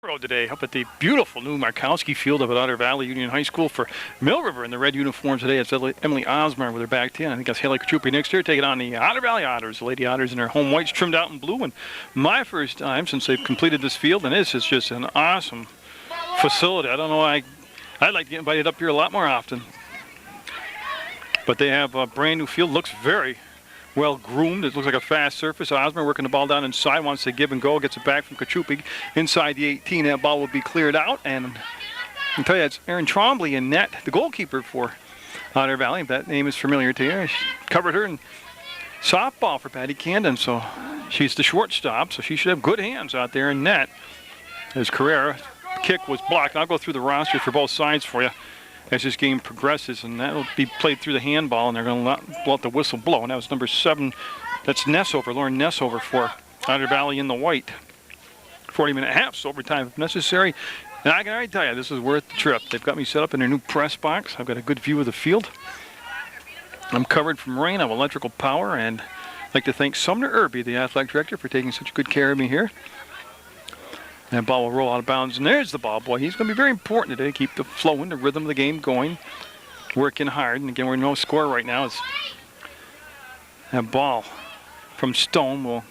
Road today up at the beautiful new Markowski field up at Otter Valley Union High School for Mill River in the red uniforms today. It's Emily Osmer with her back 10. I think that's Haley Kachupi next year taking on the Otter Valley Otters. The Lady Otters in their home whites trimmed out in blue. And my first time since they've completed this field, and this is just an awesome facility. I don't know, I'd like to get invited up here a lot more often. But they have a brand new field, looks very well groomed. It looks like a fast surface. Osmer working the ball down inside, wants to give and go, gets it back from Kachupi inside the 18. That ball will be cleared out, and I can tell you it's Erin Trombley in net, the goalkeeper for Otter Valley. If that name is familiar to you, she covered her in softball for Patty Camden, so she's the shortstop, so she should have good hands out there in net. As Carrera kick was blocked. I'll go through the roster for both sides for you as this game progresses, and that will be played through the handball, and they're going to let the whistle blow. And that was number 7. That's Nessover, Lauren Nessover for Otter Valley in the white. 40-minute halves, overtime if necessary. And I can already tell you, this is worth the trip. They've got me set up in their new press box. I've got a good view of the field. I'm covered from rain. I have electrical power, and I'd like to thank Sumner Irby, the athletic director, for taking such good care of me here. That ball will roll out of bounds, and there's the ball boy. He's going to be very important today. Keep the flow and the rhythm of the game going. Working hard, and again, we're no score right now. That ball from Stone will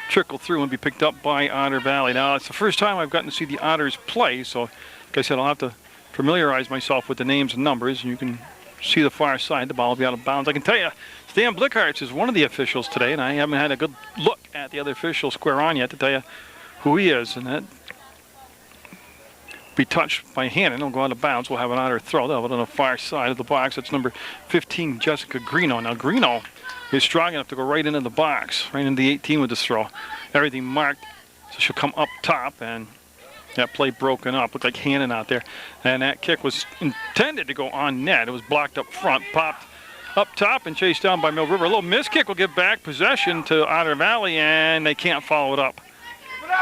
trickle through and be picked up by Otter Valley. Now, it's the first time I've gotten to see the Otters play, so like I said, I'll have to familiarize myself with the names and numbers, and you can see the far side. The ball will be out of bounds. I can tell you, Stan Blickhartz is one of the officials today, and I haven't had a good look at the other official square on yet to tell you who he is, and that be touched by Hannon. It'll go out of bounds. We'll have an Otter throw. They'll have it on the far side of the box. That's number 15, Jessica Greeno. Now, Greeno is strong enough to go right into the box, right into the 18 with this throw. Everything marked, so she'll come up top, and that play broken up. Looked like Hannon out there. And that kick was intended to go on net. It was blocked up front, popped up top, and chased down by Mill River. A little miss kick will give back possession to Otter Valley, and they can't follow it up.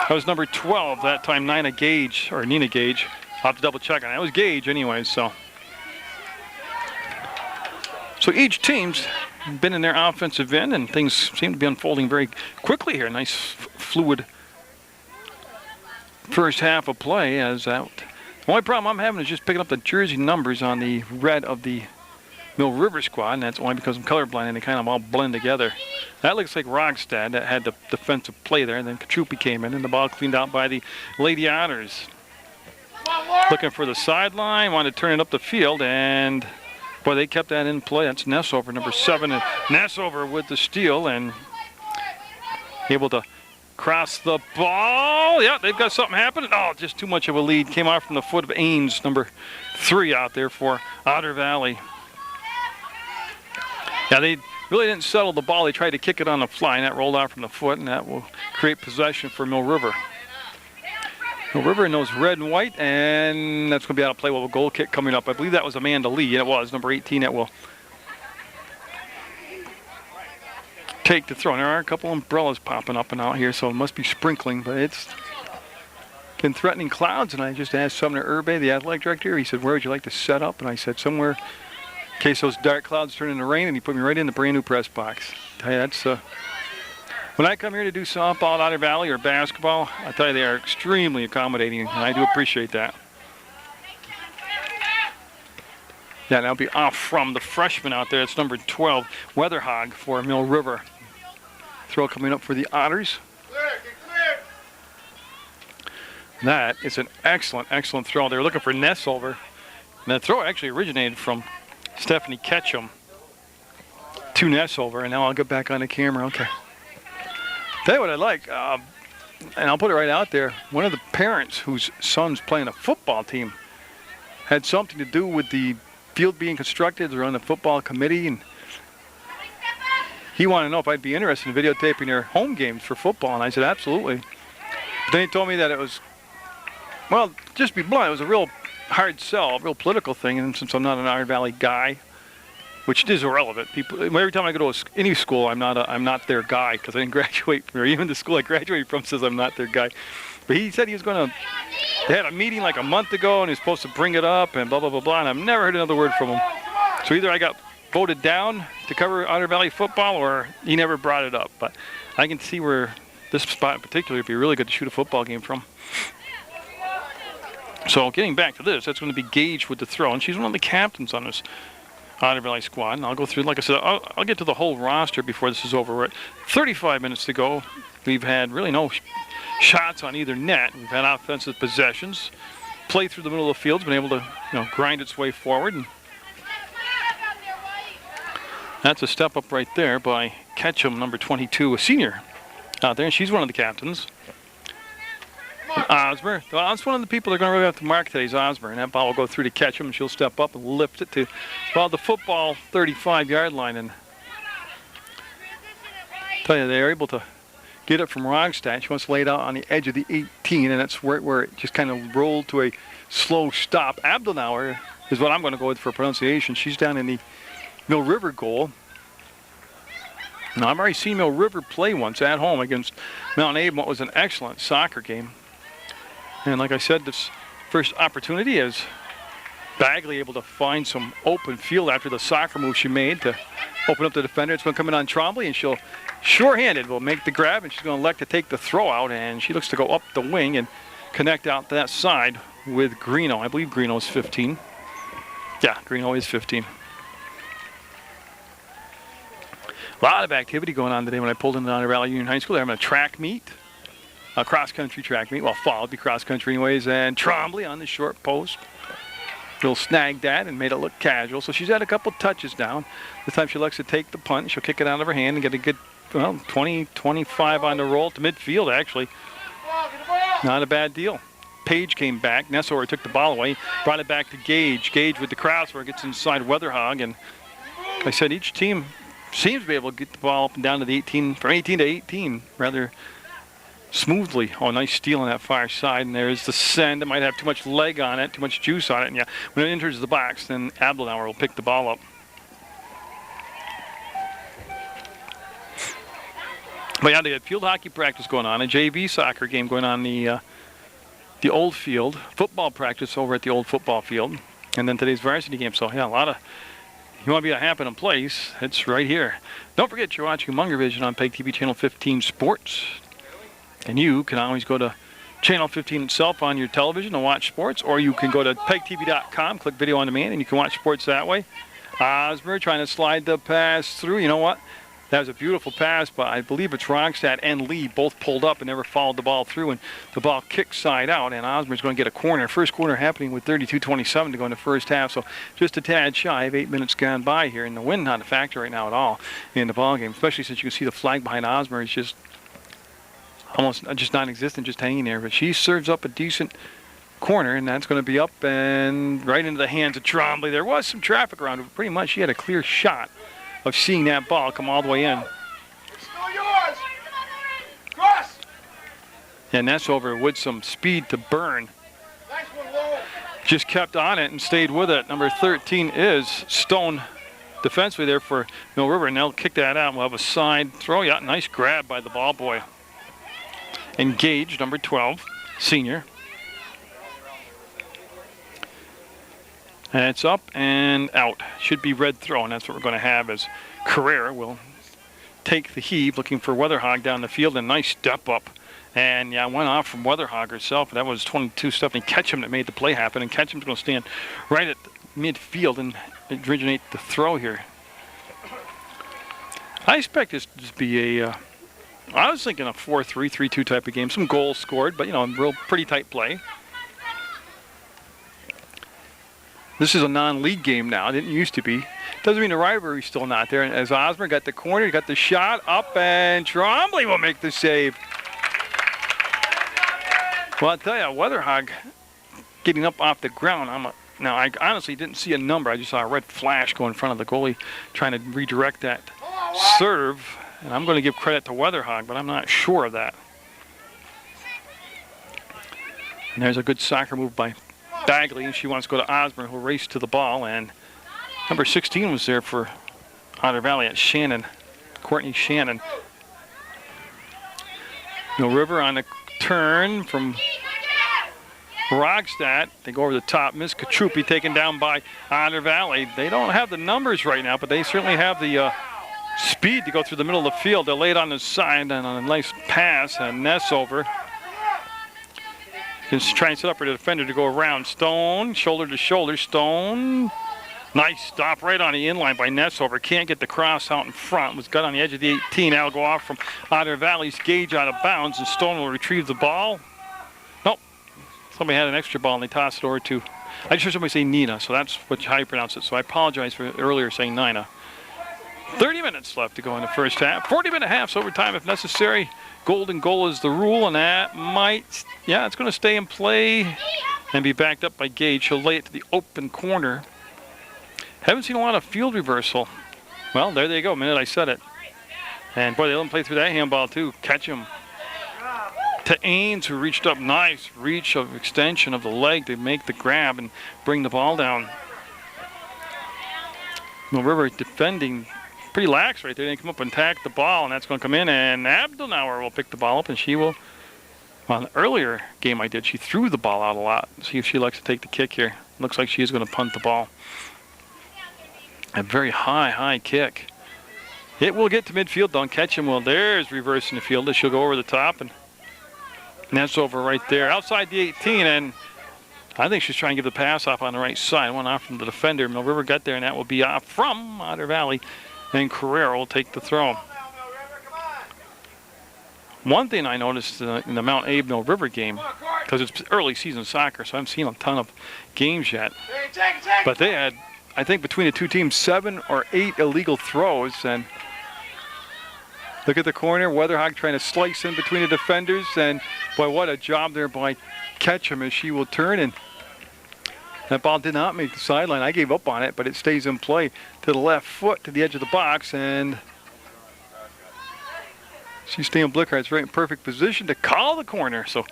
That was number 12 that time, Nina Gage, or Nina Gage. I'll have to double check on that. It was Gage anyway, so. So each team's been in their offensive end, and things seem to be unfolding very quickly here. Nice fluid first half of play as that. The only problem I'm having is just picking up the jersey numbers on the red of the Mill River squad, and that's only because I'm colorblind and they kind of all blend together. That looks like Rogstad that had the defensive play there, and then Kachupi came in, and the ball cleaned out by the Lady Otters. Looking for the sideline, wanted to turn it up the field, and boy, they kept that in play. That's Nessover, number 7, and Nessover with the steal, and able to cross the ball. Yeah, they've got something happening. Oh, just too much of a lead. Came off from the foot of Ains, number 3 out there for Otter Valley. Yeah, they really didn't settle the ball. They tried to kick it on the fly, and that rolled out from the foot, and that will create possession for Mill River. Mill River in those red and white, and that's going to be out of play with a goal kick coming up. I believe that was Amanda Lee. It was number 18 that will take the throw. And there are a couple umbrellas popping up and out here, so it must be sprinkling, but it's been threatening clouds, and I just asked Sumner Irby, the athletic director. He said, where would you like to set up? And I said, somewhere in case those dark clouds turn into rain, and he put me right in the brand new press box. I tell you, that's when I come here to do softball at Otter Valley or basketball, I tell you they are extremely accommodating, and I do appreciate that. Yeah, that'll be off from the freshman out there. It's number 12, Weatherhog for Mill River. Throw coming up for the Otters. That is an excellent, excellent throw. They're looking for Nessover. And that throw actually originated from Stephanie Ketchum to Nessover, and now I'll get back on the camera. Okay. Tell you what I like, and I'll put it right out there. One of the parents whose son's playing a football team had something to do with the field being constructed. They're on the football committee, and he wanted to know if I'd be interested in videotaping their home games for football, and I said absolutely. But then he told me that it was, well, just to be blunt, it was a real hard sell, a real political thing, and since I'm not an Otter Valley guy, which is irrelevant. People, every time I go to any school, I'm not their guy because I didn't graduate from, or even the school I graduated from says I'm not their guy. But he said he was going to, they had a meeting like a month ago, and he was supposed to bring it up, and blah, blah, blah, blah, and I've never heard another word from him. So either I got voted down to cover Otter Valley football, or he never brought it up. But I can see where this spot in particular would be really good to shoot a football game from. So getting back to this, that's going to be Gage with the throw, and she's one of the captains on this Otter Valley squad. And I'll go through, like I said, I'll get to the whole roster before this is over. We're at 35 minutes to go. We've had really no shots on either net. We've had offensive possessions. Play through the middle of the field's been able to, grind its way forward. And that's a step up right there by Ketchum, number 22, a senior out there, and she's one of the captains. And Osmer, well, that's one of the people they're going to really have to mark today is Osmer, and that ball will go through to Ketchum, and she'll step up and lift it to about the football 35-yard line. And I tell you, they're able to get it from Rogstad. She wants to lay it out on the edge of the 18, and that's where it just kind of rolled to a slow stop. Abdelnauer is what I'm going to go with for pronunciation. She's down in the Mill River goal. Now, I've already seen Mill River play once at home against Mount Avon. What was an excellent soccer game. And like I said, this first opportunity is Bagley able to find some open field after the soccer move she made to open up the defender. It's going to come in on Trombley, and she'll sure-handed will make the grab, and she's going to elect to take the throw out, and she looks to go up the wing and connect out that side with Greeno. I believe Greeno is 15. Yeah, Greeno is 15. A lot of activity going on today when I pulled into Otter Valley Union High School. They're having a track meet, a cross-country track meet. Well, fall would be cross-country anyways. And Trombley on the short post. Bill snagged that and made it look casual. So she's had a couple touches down. This time she likes to take the punt. She'll kick it out of her hand and get a good, 20, 25 on the roll to midfield, actually. Not a bad deal. Page came back. Nessower took the ball away, brought it back to Gage. Gage with the cross where it gets inside Weatherhog. And like I said, each team seems to be able to get the ball up and down to the 18, from 18 to 18, rather smoothly. Oh, nice steal on that far side. And there's the send. It might have too much leg on it, too much juice on it. And yeah, when it enters the box, then Abdelnauer will pick the ball up. But yeah, they had field hockey practice going on, a JV soccer game going on the old field, football practice over at the old football field, and then today's varsity game. So yeah, a lot of, you want to be a happening place, it's right here. Don't forget you're watching Munger Vision on PEGTV Channel 15 Sports. And you can always go to Channel 15 itself on your television and watch sports, or you can go to PEGTV.com, click video on demand, and you can watch sports that way. Osmer trying to slide the pass through. You know what? That was a beautiful pass, but I believe it's Rogstad and Lee both pulled up and never followed the ball through, and the ball kicked side out, and Osmer's going to get a corner. First corner happening with 32:27 to go in the first half, so just a tad shy of 8 minutes gone by here, and the wind not a factor right now at all in the ball game, especially since you can see the flag behind Osmer is just almost just non-existent, just hanging there. But she serves up a decent corner, and that's going to be up and right into the hands of Trombley. There was some traffic around it, but pretty much she had a clear shot of seeing that ball come all the way in. Still yours. Cross. And that's over with some speed to burn. Nice one, low. Just kept on it and stayed with it. Number 13 is Stone, defensively there for Mill River, and they'll kick that out. We'll have a side throw. Yeah, nice grab by the ball boy. Engaged, number 12, senior. And it's up and out. Should be red throw, and that's what we're going to have as Carrera will take the heave, looking for Weatherhog down the field. A nice step up. And yeah, went off from Weatherhog herself. That was 22 Stephanie Ketchum that made the play happen. And Ketchum's going to stand right at midfield and originate the throw here. I expect this to be a, I was thinking a 4-3, 3-2 type of game. Some goals scored, but, real pretty tight play. This is a non-league game now. It didn't used to be. Doesn't mean the rivalry's still not there. And as Osmer got the corner, got the shot up, and Trombley will make the save. Well, I'll tell you, Weatherhog getting up off the ground. Now, I honestly didn't see a number. I just saw a red flash go in front of the goalie trying to redirect that serve. And I'm going to give credit to Weatherhog, but I'm not sure of that. And there's a good soccer move by Bagley, and she wants to go to Osmer, who'll race to the ball, and number 16 was there for Otter Valley at Shannon, Courtney Shannon. Mill River on the turn from Rogstad. They go over the top. Miss Katrupi taken down by Otter Valley. They don't have the numbers right now, but they certainly have the speed to go through the middle of the field. They're laid on the side and on a nice pass, and Ness over. Just try and set up for the defender to go around. Stone, shoulder to shoulder. Stone. Nice stop right on the inline by Nessover. Can't get the cross out in front. Was got on the edge of the 18. That'll go off from Otter Valley's Gage out of bounds, and Stone will retrieve the ball. Nope. Somebody had an extra ball, and they tossed it over to, I just heard somebody say Nina, so that's how you pronounce it. So I apologize for earlier saying Nina. 30 minutes left to go in the first half. 40-minute halves overtime if necessary. Golden goal is the rule, and that might, yeah, it's going to stay in play and be backed up by Gage. He'll lay it to the open corner. Haven't seen a lot of field reversal. Well, there they go. A minute I said it. And boy, they let him play through that handball too. Catch him. To Ains, who reached up. Nice reach of extension of the leg to make the grab and bring the ball down. Mill River defending pretty lax right there. They come up and tack the ball, and that's going to come in, and Abdelnauer will pick the ball up, and she will, well, in the earlier game I did, she threw the ball out a lot. See if she likes to take the kick here. Looks like she is going to punt the ball. A very high kick. It will get to midfield. Don't catch him. Well, there's reverse in the field. She'll go over the top, and that's over right there. Outside the 18, and I think she's trying to give the pass off on the right side. One off from the defender. Mill River got there, and that will be off from Otter Valley. And Carrera will take the throw. One thing I noticed in the Mount Abe Mill River game, because it's early season soccer, so I haven't seen a ton of games yet. But they had, I think between the two teams, 7 or 8 illegal throws. And look at the corner, Weatherhawk trying to slice in between the defenders. And boy, what a job there by Ketchum as she will turn, and that ball did not make the sideline. I gave up on it, but it stays in play to the left foot to the edge of the box, and she's staying Blickhardt's right in perfect position to call the corner. So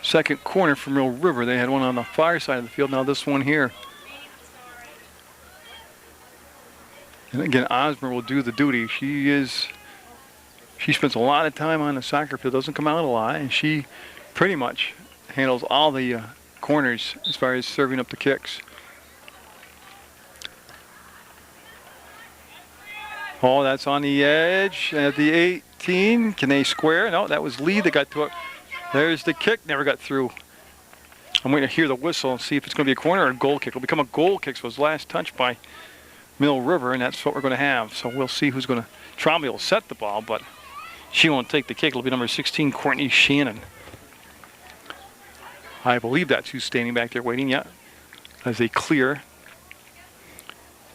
second corner for Mill River. They had one on the far side of the field. Now this one here. And again, Osmer will do the duty. She spends a lot of time on the soccer field, doesn't come out a lot, and she pretty much handles all the corners as far as serving up the kicks. Oh, that's on the edge at the 18. Can they square? No, that was Lee that got to it. There's the kick, never got through. I'm waiting to hear the whistle and see if it's going to be a corner or a goal kick. It'll become a goal kick, so it was last touch by Mill River, and that's what we're going to have. So we'll see who's going to. Trombley will set the ball, but she won't take the kick. It'll be number 16, Courtney Shannon. I believe that's who's standing back there waiting. Yeah, as they clear.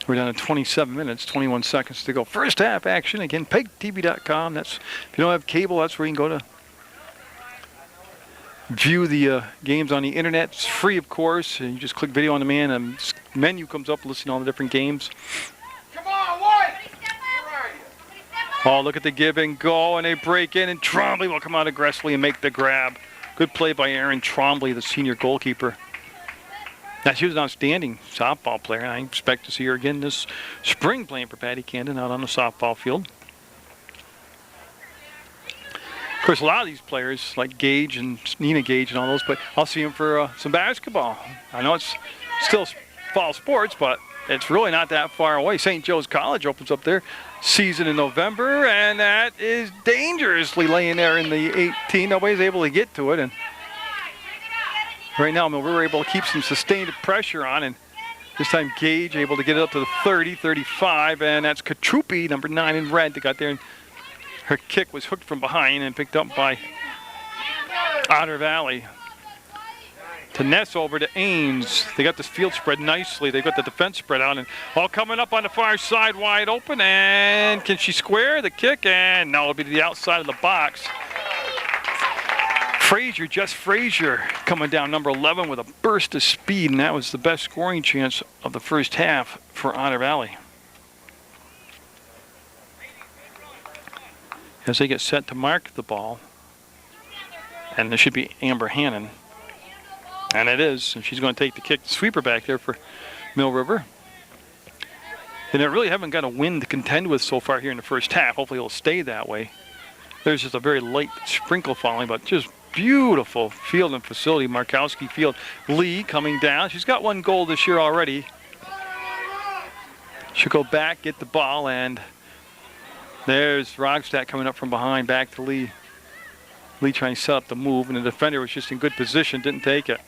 We're down to 27 minutes, 21 seconds to go. First half action. Again, PEGTV.com. That's, if you don't have cable, that's where you can go to view the games on the internet. It's free, of course. And you just click video on demand, and a menu comes up listing all the different games. Come on, White! Where are you? Oh, look at the give and go, and they break in, and Trombley will come out aggressively and make the grab. Good play by Erin Trombley, the senior goalkeeper. Now, she was an outstanding softball player, and I expect to see her again this spring playing for Patty Camden out on the softball field. Of course, a lot of these players, like Gage and Nina Gage and all those, but I'll see them for some basketball. I know it's still fall sports, but it's really not that far away. St. Joe's College opens up their season in November, and that is dangerously laying there in the 18. Nobody's able to get to it, and right now we were able to keep some sustained pressure on, and this time Gage able to get it up to the 30, 35, and that's Katrupi, number 9 in red, that got there. And her kick was hooked from behind and picked up by Otter Valley. To Ness over to Ains. They got this field spread nicely. They've got the defense spread out, and all coming up on the far side wide open. And can she square the kick? And no, it'll be to the outside of the box. Frazier, Jess Frazier, coming down number 11 with a burst of speed, and that was the best scoring chance of the first half for Otter Valley. As they get set to mark the ball, and this should be Amber Hannon. And it is, and she's going to take the kick, the sweeper back there for Mill River. And they really haven't got a win to contend with so far here in the first half. Hopefully it'll stay that way. There's just a very light sprinkle falling, but just beautiful field and facility. Markowski Field. Lee coming down. She's got 1 goal this year already. She'll go back, get the ball, and there's Rogstad coming up from behind, back to Lee. Lee trying to set up the move, and the defender was just in good position, didn't take it.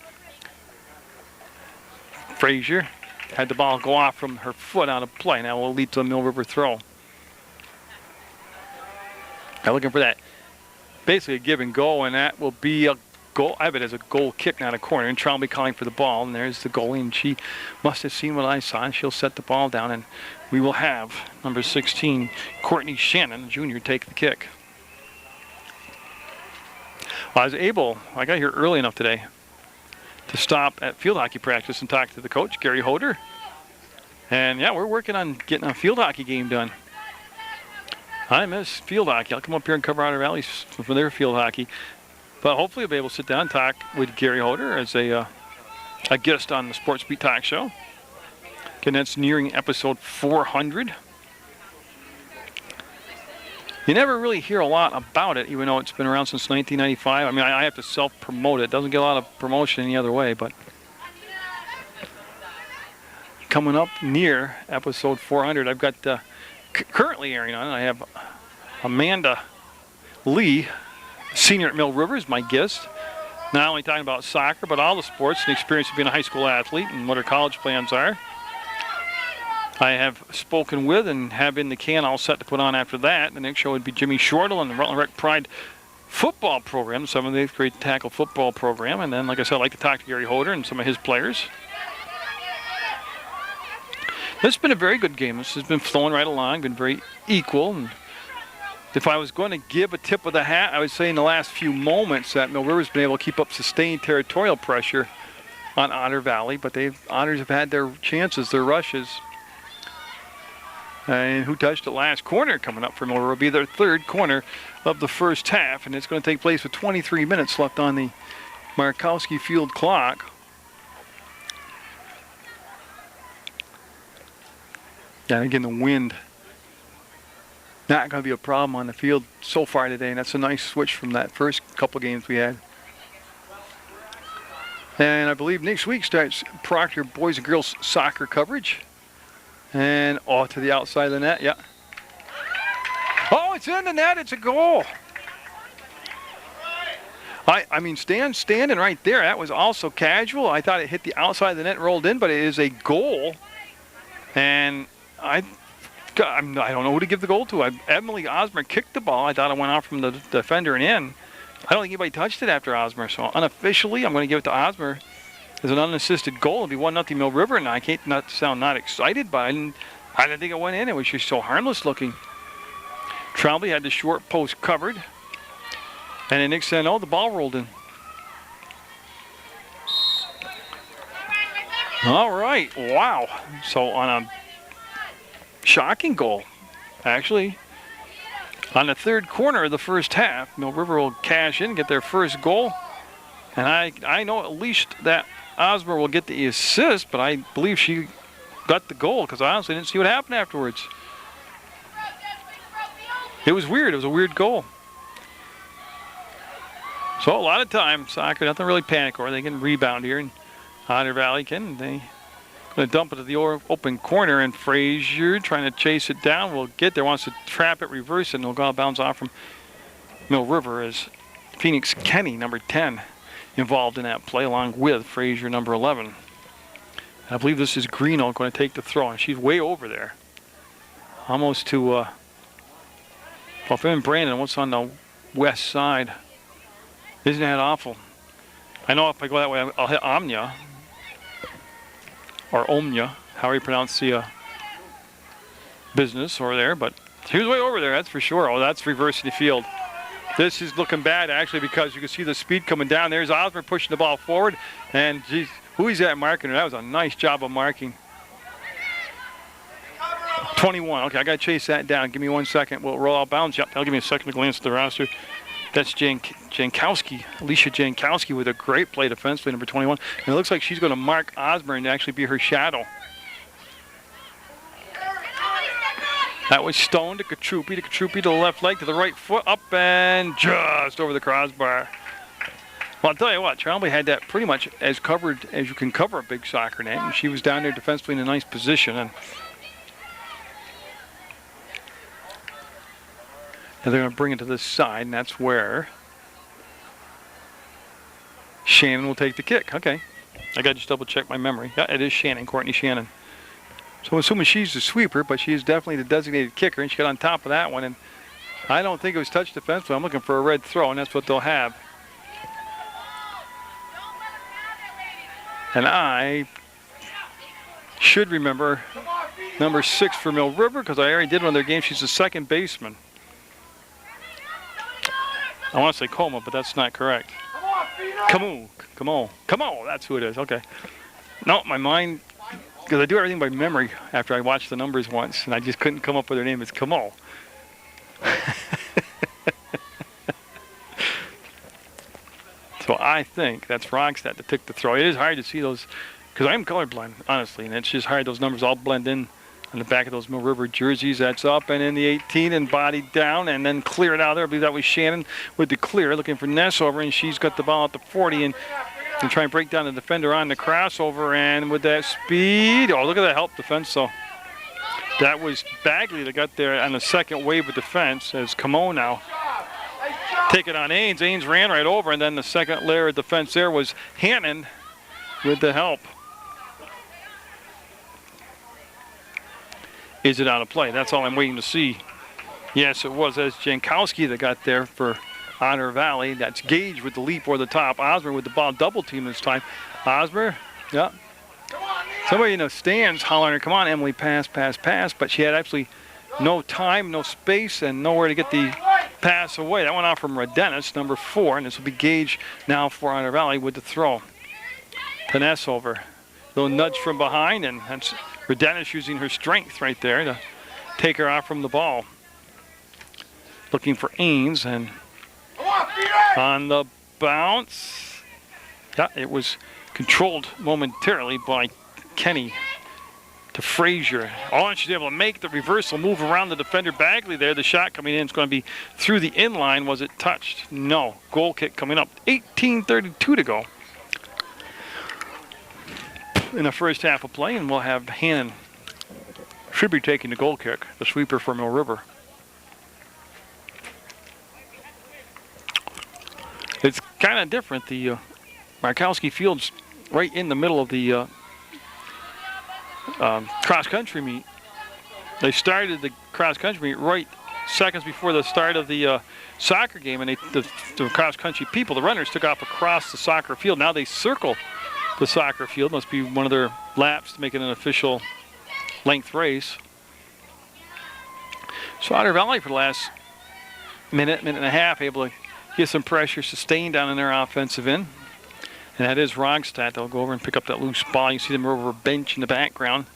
Frazier had the ball go off from her foot out of play. Now will lead to a Mill River throw. Now looking for that, basically a give and go, and that will be a goal. I have it as a goal kick, not a corner. And Trombley calling for the ball, and there's the goalie, and she must have seen what I saw, and she'll set the ball down, and we will have number 16, Courtney Shannon, junior, take the kick. Well, I got here early enough today to stop at field hockey practice and talk to the coach, Gary Hoder. And yeah, we're working on getting a field hockey game done. I miss field hockey. I'll come up here and cover Otter Valley for their field hockey. But hopefully I'll be able to sit down and talk with Gary Hoder as a guest on the Sports Beat Talk Show. Again, that's nearing episode 400. You never really hear a lot about it, even though it's been around since 1995. I mean, I have to self-promote it. It doesn't get a lot of promotion any other way, but coming up near episode 400, I've got currently airing on it, I have Amanda Lee, senior at Mill River, is my guest. Not only talking about soccer, but all the sports and the experience of being a high school athlete and what her college plans are. I have spoken with and have in the can all set to put on after that. The next show would be Jimmy Shortle and the Rutland Rec Pride football program, 7th and 8th grade tackle football program. And then, like I said, I'd like to talk to Gary Hoder and some of his players. This has been a very good game. This has been flowing right along, been very equal. And if I was going to give a tip of the hat, I would say in the last few moments that Mill River's been able to keep up sustained territorial pressure on Otter Valley, but Otters have had their chances, their rushes. And who touched it last? Corner coming up for Mill River will be their third corner of the first half, and it's going to take place with 23 minutes left on the Markowski Field clock. Yeah, again, the wind not going to be a problem on the field so far today, and that's a nice switch from that first couple games we had. And I believe next week starts Proctor boys and girls soccer coverage. And to the outside of the net, yeah. Oh, it's in the net, it's a goal. I mean, standing right there, that was also casual. I thought it hit the outside of the net and rolled in, but it is a goal. And I don't know who to give the goal to. Emily Osmer kicked the ball. I thought it went out from the defender and in. I don't think anybody touched it after Osmer, so unofficially, I'm going to give it to Osmer. As an unassisted goal, it'll be 1-0 Mill River, and I can't not sound not excited, but I didn't think it went in. It was just so harmless looking. Trombley had the short post covered, and the next thing I know, the ball rolled in. All right, wow. So on a shocking goal, actually, on the third corner of the first half, Mill River will cash in, get their first goal, and I know at least that Osmer will get the assist, but I believe she got the goal because I honestly didn't see what happened afterwards. It was weird. It was a weird goal. So a lot of times, soccer, nothing really panic over. They can rebound here, and Otter Valley can. They going to dump it to the open corner, and Frazier trying to chase it down. Will get there, wants to trap it, reverse it, and it'll go bounce off from Mill River as Phoenix Kenny, number 10. Involved in that play along with Frazier, number 11. And I believe this is Greeno going to take the throw, and she's way over there. Almost to, well, if I'm in Brandon, what's on the west side? Isn't that awful? I know if I go that way, I'll hit Omnia, or Omnia, however you pronounce the business over there, but she was way over there, that's for sure. Oh, that's reversing the field. This is looking bad, actually, because you can see the speed coming down. There's Osmer pushing the ball forward. And, geez, who is that marking her? That was a nice job of marking. 21. Okay, I got to chase that down. Give me 1 second. We'll roll out bounds. Yep, that'll give me a second to glance at the roster. That's Jankowski, Alicia Jankowski, with a great play defensively, number 21. And it looks like she's going to mark Osmer and actually be her shadow. That was Stone to Katrupi. To the left leg, to the right foot, up and just over the crossbar. Well, I'll tell you what, Trombley had that pretty much as covered as you can cover a big soccer net, and she was down there defensively in a nice position. And now they're going to bring it to this side, and that's where Shannon will take the kick. Okay. I got to just double check my memory. Yeah, it is Shannon, Courtney Shannon. So I'm assuming she's the sweeper, but she is definitely the designated kicker, and she got on top of that one. And I don't think it was touch defense, but I'm looking for a red throw, and that's what they'll have. And I should remember number 6 for Mill River, because I already did one of their games. She's the second baseman. I want to say Coma, but that's not correct. Come on. That's who it is. Okay. No, my mind, because I do everything by memory after I watched the numbers once, and I just couldn't come up with her name. It's Camo. So I think that's Rogstad that took the throw. It is hard to see those, because I'm colorblind, honestly, and it's just hard. Those numbers all blend in on the back of those Mill River jerseys. That's up and in the 18 and bodied down and then cleared out there. I believe that was Shannon with the clear, looking for Ness over, and she's got the ball at the 40 and try and break down the defender on the crossover. And with that speed, oh, look at that help defense. So that was Bagley that got there on the second wave of defense as Camo now take it on Ains. Ains ran right over, and then the second layer of defense there was Hannon with the help. Is it out of play? That's all I'm waiting to see. Yes, it was. That's Jankowski that got there for Otter Valley. That's Gage with the leap or the top. Osmer with the ball double team this time. Osmer, yeah. Somebody in the stands hollering, come on, Emily, pass. But she had absolutely no time, no space, and nowhere to get the pass away. That went off from Redennis, number 4, and this will be Gage now for Otter Valley with the throw. Finesse over. Little nudge from behind, and that's Redennis using her strength right there to take her off from the ball. Looking for Ains, and on the bounce. Yeah, it was controlled momentarily by Kenny to Frazier. Oh, and she's able to make the reversal move around the defender Bagley there. The shot coming in is going to be through the inline. Was it touched? No. Goal kick coming up. 18:32 to go in the first half of play, and we'll have Hannon should be taking the goal kick, the sweeper for Mill River. It's kind of different. The Markowski Field's right in the middle of the cross-country meet. They started the cross-country meet right seconds before the start of the soccer game, and the cross-country people, the runners, took off across the soccer field. Now they circle the soccer field. Must be one of their laps to make it an official length race. So Otter Valley for the last minute and a half able to get some pressure sustained down in their offensive end. And that is Rogstad. They'll go over and pick up that loose ball. You see them over a bench in the background.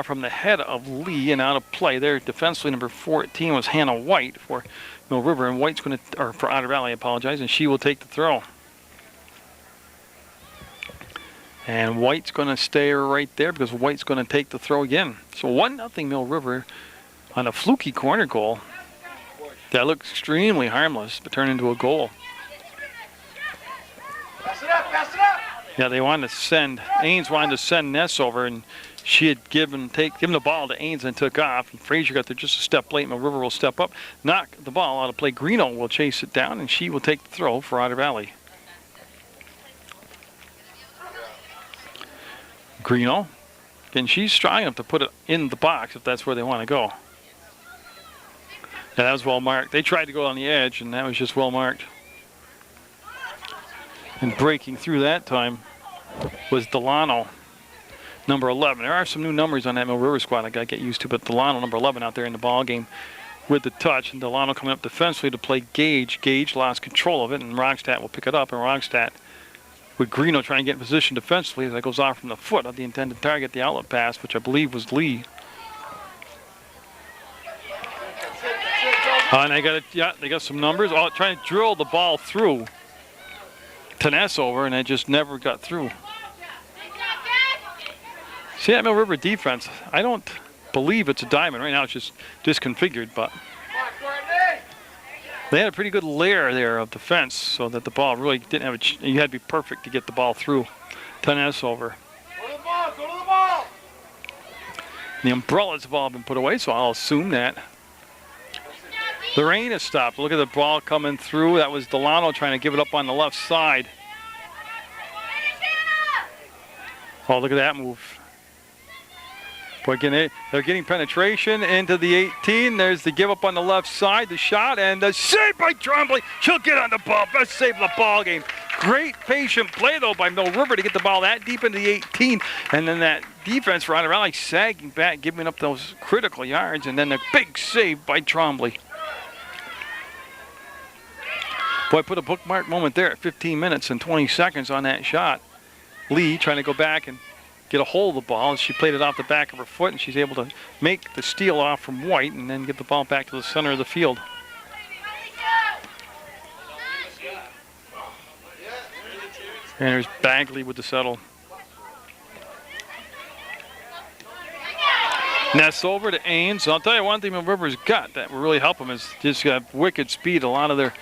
From the head of Lee and out of play there. Defensively, number 14 was Hannah White for Mill River, and White's going to, or for Otter Valley, I apologize, and she will take the throw. And White's going to stay right there because White's going to take the throw again. So 1-0 Mill River on a fluky corner goal. That looked extremely harmless, but turned into a goal. Pass it up. Yeah, they wanted to send, Ains wanted to send Ness over, and she had given the ball to Ains and took off. And Frazier got there just a step late. Mill River will step up, knock the ball out of play. Greeno will chase it down, and she will take the throw for Otter Valley. Greeno, and she's strong enough to put it in the box if that's where they want to go. Yeah, that was well marked. They tried to go on the edge, and that was just well marked. And breaking through that time was Delano, number 11. There are some new numbers on that Mill River squad I got to get used to, but Delano, number 11, out there in the ball game with the touch, and Delano coming up defensively to play Gage. Gage lost control of it, and Rogstad will pick it up, and Rogstad with Greeno trying to get in position defensively as that goes off from the foot of the intended target, the outlet pass, which I believe was Lee. And they got some numbers. Oh, trying to drill the ball through to Ness over, and it just never got through. See that Mill River defense? I don't believe it's a diamond. Right now it's just disconfigured, but they had a pretty good layer there of defense so that the ball really didn't have you had to be perfect to get the ball through to Ness over. Go to the ball. The umbrellas have all been put away, so I'll assume that the rain has stopped. Look at the ball coming through. That was Delano trying to give it up on the left side. Oh, look at that move. Boy, they're getting penetration into the 18. There's the give up on the left side, the shot, and the save by Trombley. She'll get on the ball. Best save of the ball game. Great patient play, though, by Mill River to get the ball that deep into the 18. And then that defense for Otter Valley sagging back, giving up those critical yards. And then the big save by Trombley. Boy, put a bookmark moment there at 15 minutes and 20 seconds on that shot. Lee trying to go back and get a hold of the ball. She played it off the back of her foot, and she's able to make the steal off from White and then get the ball back to the center of the field. And there's Bagley with the settle. Ness over to Ains. I'll tell you one thing Mill River's got that will really help them is just got wicked speed. A lot of their,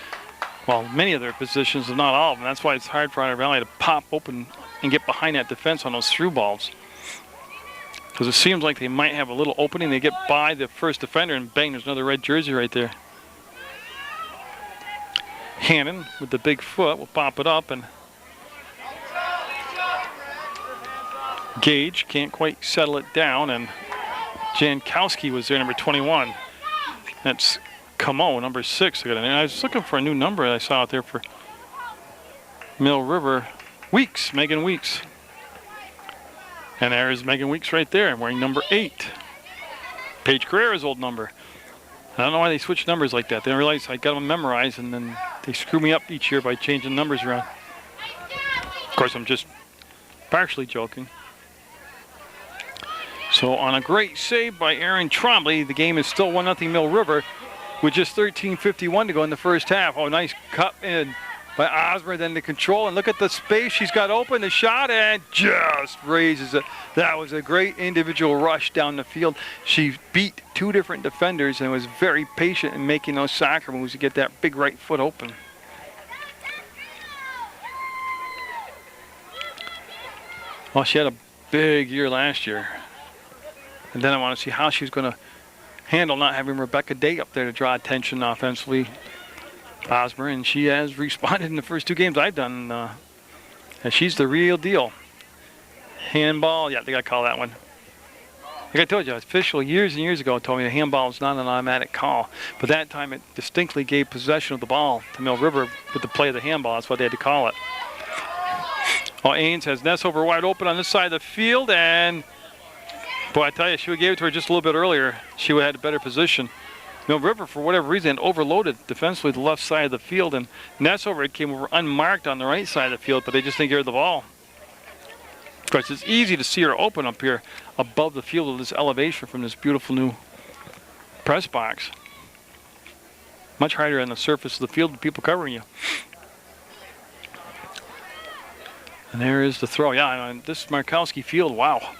well, many of their positions, if not all of them. That's why it's hard for Otter Valley to pop open and get behind that defense on those through balls. Because it seems like they might have a little opening. They get by the first defender and bang, there's another red jersey right there. Hannon with the big foot will pop it up, and Gage can't quite settle it down, and Jankowski was there, number 21. That's Camo, number 6. I was looking for a new number I saw out there for Mill River. Weeks, Megan Weeks. And there's Megan Weeks right there, wearing number 8. Paige Carrera's old number. I don't know why they switch numbers like that. They don't realize I got them memorized, and then they screw me up each year by changing numbers around. Of course, I'm just partially joking. So on a great save by Aaron Trombley, the game is still 1-0 Mill River with just 13:51 to go in the first half. Oh, nice cut in by Osmer, then the control, and look at the space she's got open, the shot, and just raises it. That was a great individual rush down the field. She beat 2 different defenders and was very patient in making those soccer moves to get that big right foot open. Well, she had a big year last year. And then I want to see how she's going to handle not having Rebecca Day up there to draw attention offensively. Osmer, and she has responded in the first 2 games I've done. And she's the real deal. Handball, yeah, they got to call that one. Like I told you, official years and years ago told me the handball is not an automatic call. But that time it distinctly gave possession of the ball to Mill River with the play of the handball. That's why they had to call it. Well, Ains has Ness over wide open on this side of the field, and boy, I tell you, she would have gave it to her just a little bit earlier. She would have had a better position. Mill River, for whatever reason, overloaded defensively the left side of the field, and Ness over it came over unmarked on the right side of the field, but they just didn't give her the ball. Of course, it's easy to see her open up here above the field with this elevation from this beautiful new press box. Much harder on the surface of the field with people covering you. And there is the throw. Yeah, this Markowski field, wow.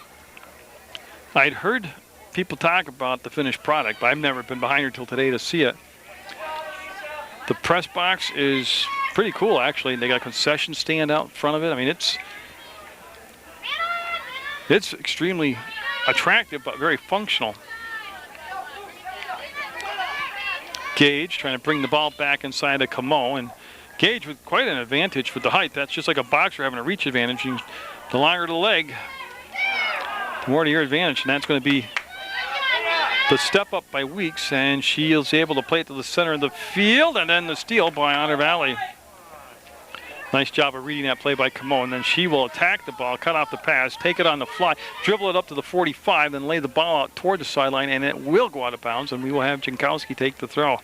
I'd heard people talk about the finished product, but I've never been behind her till today to see it. The press box is pretty cool, actually. They got a concession stand out in front of it. I mean, it's extremely attractive, but very functional. Gage trying to bring the ball back inside of Camo, and Gage with quite an advantage with the height. That's just like a boxer having a reach advantage. The longer the leg, the more to your advantage, and that's going to be the step up by Weeks, and she is able to play it to the center of the field, and then the steal by Otter Valley. Nice job of reading that play by Camo, and then she will attack the ball, cut off the pass, take it on the fly, dribble it up to the 45, then lay the ball out toward the sideline, and it will go out of bounds, and we will have Jankowski take the throw.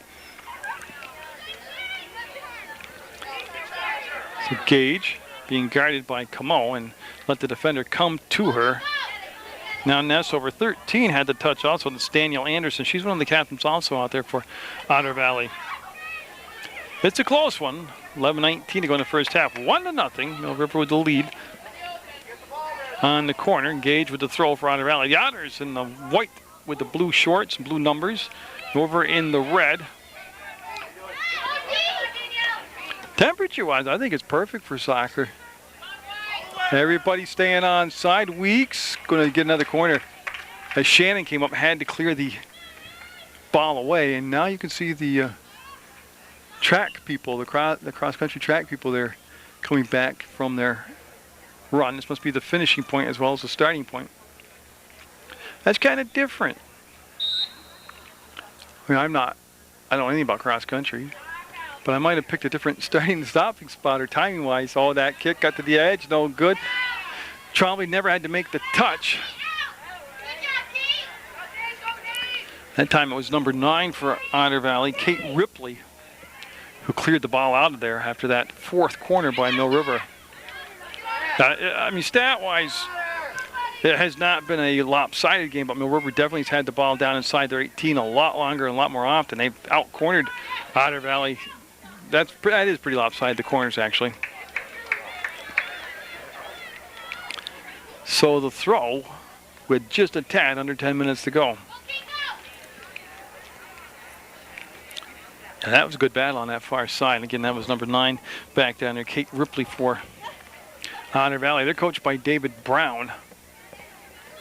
So Gage being guarded by Camo, and let the defender come to her. Now Ness over 13 had the touch also. It's Danielle Anderson. She's one of the captains also out there for Otter Valley. It's a close one. 11-19 to go in the first half. 1-0. Mill River with the lead on the corner. Gage with the throw for Otter Valley. The Otters in the white with the blue shorts and blue numbers. Over in the red. Temperature-wise, I think it's perfect for soccer. Everybody staying on side. Weeks going to get another corner. As Shannon came up, had to clear the ball away, and now you can see the track people, the cross-country track people there coming back from their run. This must be the finishing point as well as the starting point. That's kind of different. I mean, I don't know anything about cross country, but I might have picked a different starting and stopping spot or timing wise. Oh, that kick got to the edge, no good. Trombley never had to make the touch. That time it was number 9 for Otter Valley, Kate Ripley, who cleared the ball out of there after that 4th corner by Mill River. I mean, stat-wise, it has not been a lopsided game, but Mill River definitely has had the ball down inside their 18 a lot longer and a lot more often. They've out-cornered Otter Valley. That is pretty lopsided, the corners, actually. So the throw with just a tad under 10 minutes to go. And that was a good battle on that far side. Again, that was number 9 back down there, Kate Ripley for Otter Valley. They're coached by David Brown.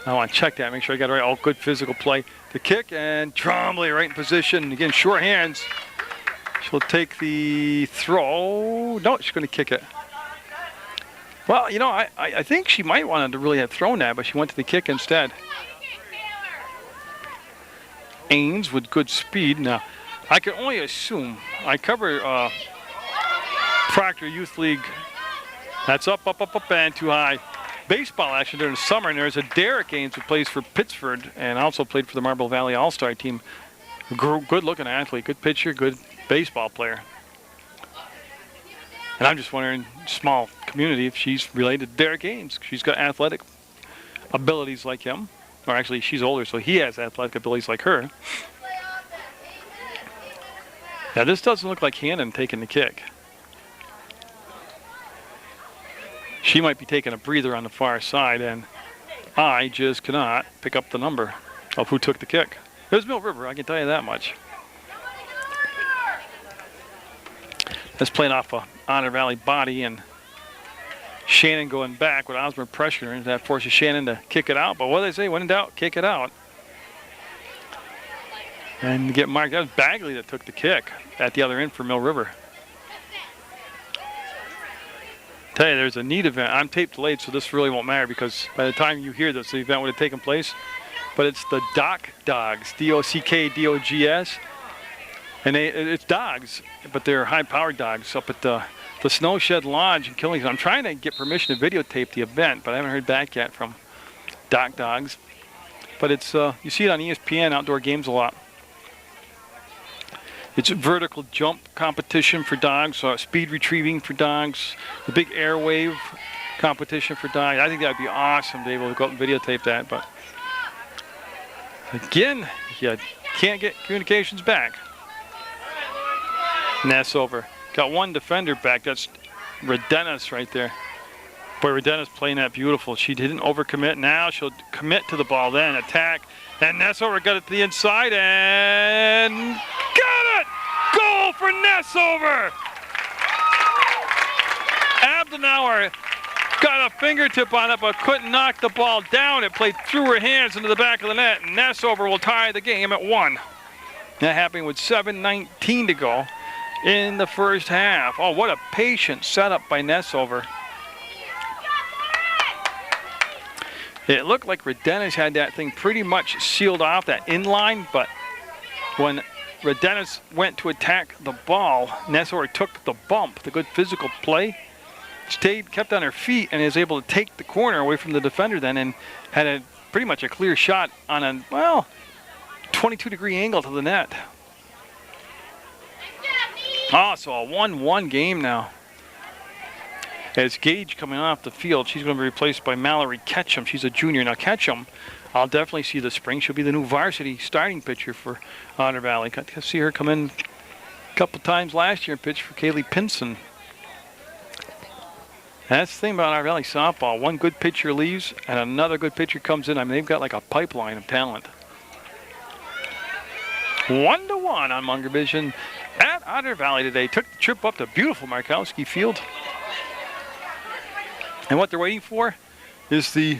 I want to check that, make sure I got it right. All good physical play. The kick, and Trombley right in position. Again, short hands. She'll take the throw. No, she's going to kick it. Well, you know, I think she might want to really have thrown that, but she went to the kick instead. Ains with good speed. Now, I can only assume. I cover Proctor Youth League. That's up, and too high. Baseball action during the summer, and there's a Derek Ains who plays for Pittsford and also played for the Marble Valley All-Star team. Good-looking athlete, good pitcher, good baseball player. And I'm just wondering, small community, if she's related to Derek Ains. She's got athletic abilities like him. Or actually, she's older, so he has athletic abilities like her. Now, this doesn't look like Hannon taking the kick. She might be taking a breather on the far side, and I just cannot pick up the number of who took the kick. It was Mill River, I can tell you that much. That's playing off a Otter Valley body, and Shannon going back with Osborne pressuring. That forces Shannon to kick it out, but what do they say? When in doubt, kick it out. And get marked. That was Bagley that took the kick at the other end for Mill River. Tell you, there's a neat event. I'm tape delayed, so this really won't matter because by the time you hear this, the event would have taken place. But it's the Dock Dogs, D-O-C-K-D-O-G-S. And it's dogs, but they're high-powered dogs up at the Snow Shed Lodge in Killington. I'm trying to get permission to videotape the event, but I haven't heard back yet from Dock Dogs. But it's you see it on ESPN Outdoor Games a lot. It's a vertical jump competition for dogs, speed retrieving for dogs, the big airwave competition for dogs. I think that would be awesome to be able to go up and videotape that. But again, you can't get communications back. And that's over. Got one defender back. That's Redenis right there. Boy, Redenis playing that beautiful. She didn't overcommit. Now she'll commit to the ball, then attack. And Nessover got it to the inside and got it! Goal for Nessover! Abdenauer got a fingertip on it, but couldn't knock the ball down. It played through her hands into the back of the net, and Nessover will tie the game at 1. That happened with 7:19 to go in the first half. Oh, what a patient setup by Nessover. It looked like Redenis had that thing pretty much sealed off, that inline, but when Redenis went to attack the ball, Nessover took the bump, the good physical play, kept on her feet, and is able to take the corner away from the defender then, and had pretty much a clear shot on a, 22-degree angle to the net. Oh, so a 1-1 game now. As Gage coming off the field, she's going to be replaced by Mallory Ketchum. She's a junior. Now, Ketchum, I'll definitely see this spring. She'll be the new varsity starting pitcher for Otter Valley. Got to see her come in a couple times last year and pitch for Kaylee Pinson. That's the thing about Otter Valley softball. One good pitcher leaves and another good pitcher comes in. I mean, they've got like a pipeline of talent. 1-1 on Munger Vision at Otter Valley today. Took the trip up to beautiful Markowski Field. And what they're waiting for is the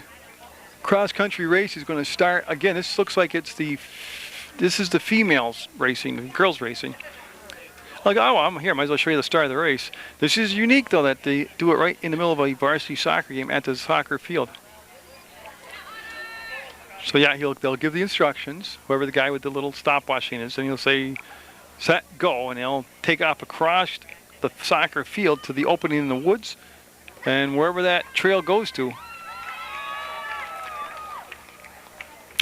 cross-country race is going to start. Again, this looks like this is the females racing, the girls racing. Like, oh, I'm here. Might as well show you the start of the race. This is unique, though, that they do it right in the middle of a varsity soccer game at the soccer field. So, yeah, they'll give the instructions, whoever the guy with the little stopwatch thing is, and he'll say, set, go, and they'll take off across the soccer field to the opening in the woods, and wherever that trail goes to.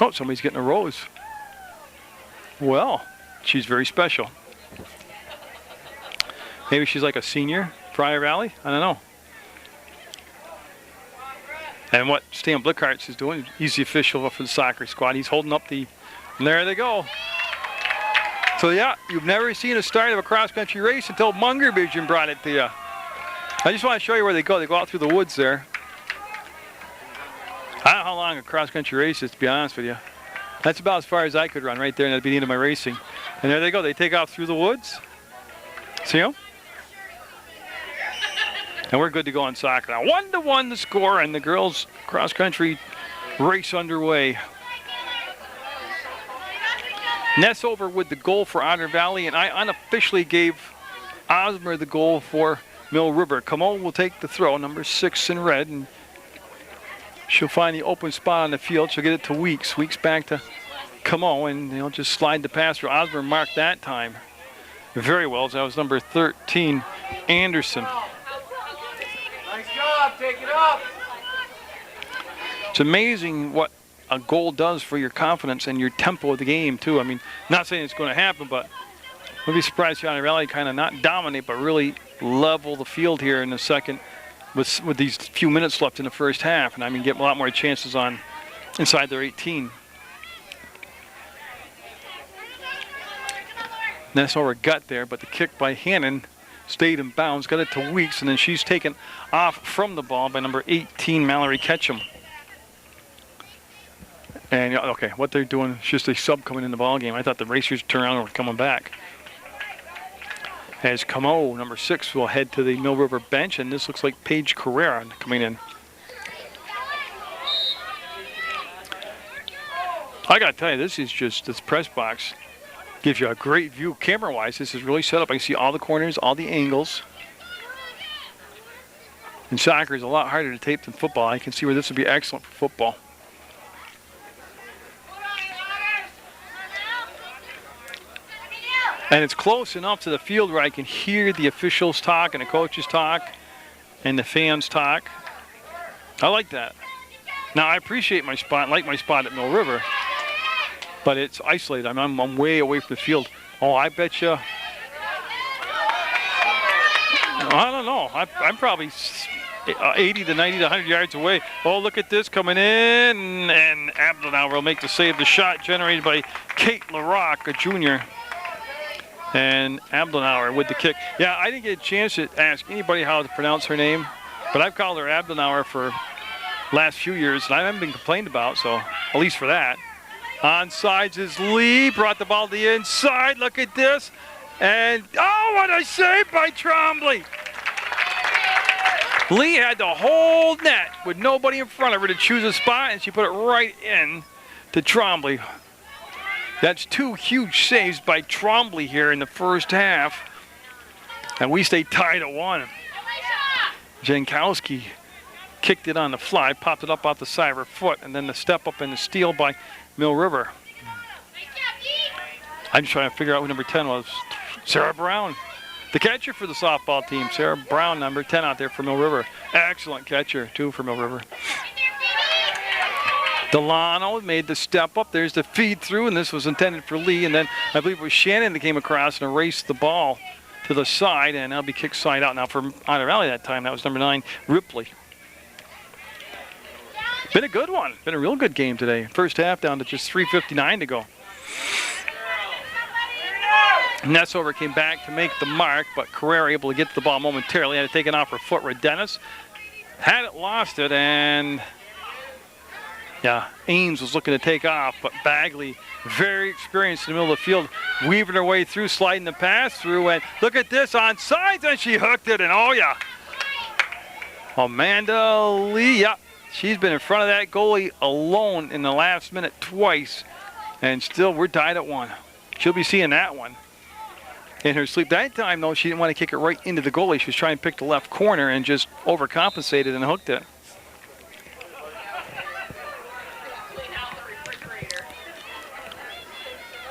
Oh, somebody's getting a rose. Well, she's very special. Maybe she's like a senior, Friar Valley? I don't know. And what Stan Blickhartz is doing, he's the official for the soccer squad. He's holding up and there they go. So yeah, you've never seen a start of a cross-country race until Munger Vision brought it to you. I just want to show you where they go. They go out through the woods there. I don't know how long a cross-country race is, to be honest with you. That's about as far as I could run right there, and that'd be the end of my racing. And there they go. They take off through the woods. See them? And we're good to go on soccer now. 1-1 the score, and the girls' cross-country race underway. Nessover with the goal for Otter Valley, and I unofficially gave Osmer the goal for Mill River. Camo will take the throw, number 6 in red, and she'll find the open spot on the field. She'll get it to Weeks. Weeks back to Camo, and they'll just slide the pass through. Osmer marked that time very well. That was number 13, Anderson. Nice job, take it up. It's amazing what a goal does for your confidence and your tempo of the game, too. I mean, not saying it's going to happen, but we'll be surprised to see Otter Valley kind of not dominate, but really level the field here in the second with these few minutes left in the first half. And I mean, get a lot more chances on inside their 18. Nessover got there, but the kick by Hannon stayed in bounds, got it to Weeks, and then she's taken off from the ball by number 18, Mallory Ketchum. And, okay, what they're doing is just a sub coming in the ball game. I thought the racers turned around and were coming back. As Camo, number 6, will head to the Mill River bench, and this looks like Paige Carrera coming in. I got to tell you, this press box gives you a great view. Camera-wise, this is really set up. I can see all the corners, all the angles. And soccer is a lot harder to tape than football. I can see where this would be excellent for football. And it's close enough to the field where I can hear the officials talk and the coaches talk and the fans talk. I like that. Now, I appreciate my spot, like my spot at Mill River, but it's isolated. I'm way away from the field. Oh, I bet you. I don't know. I'm probably 80 to 90 to 100 yards away. Oh, look at this coming in, and Abdelnauer will make the save. The shot generated by Kate LaRock, a junior. And Abdelnauer with the kick. Yeah, I didn't get a chance to ask anybody how to pronounce her name, but I've called her Abdelnauer for last few years, and I haven't been complained about, so at least for that. Onsides is Lee, brought the ball to the inside. Look at this. And, oh, what a save by Trombley. Lee had the whole net with nobody in front of her to choose a spot, and she put it right in to Trombley. That's 2 huge saves by Trombley here in the first half. And we stay tied at 1. Jankowski kicked it on the fly, popped it up off the side of her foot, and then the step up and the steal by Mill River. I'm just trying to figure out who number 10 was. Sarah Brown, the catcher for the softball team. Sarah Brown, number 10 out there for Mill River. Excellent catcher, too, for Mill River. Delano made the step up. There's the feed through, and this was intended for Lee. And then I believe it was Shannon that came across and erased the ball to the side, and that'll be kicked side out. Now for Otter Valley that time, that was number 9, Ripley. Been a good one. Been a real good game today. First half down to just 3:59 to go. Nessover came back to make the mark, but Carrera able to get to the ball momentarily. Had it taken off her foot where Dennis had it, lost it, and yeah, Ames was looking to take off, but Bagley, very experienced in the middle of the field, weaving her way through, sliding the pass through, and look at this, on sides, and she hooked it, and oh yeah. Amanda Lee, yeah, she's been in front of that goalie alone in the last minute twice, and still we're tied at 1. She'll be seeing that one. in her sleep. That time, though, she didn't want to kick it right into the goalie. She was trying to pick the left corner and just overcompensated and hooked it.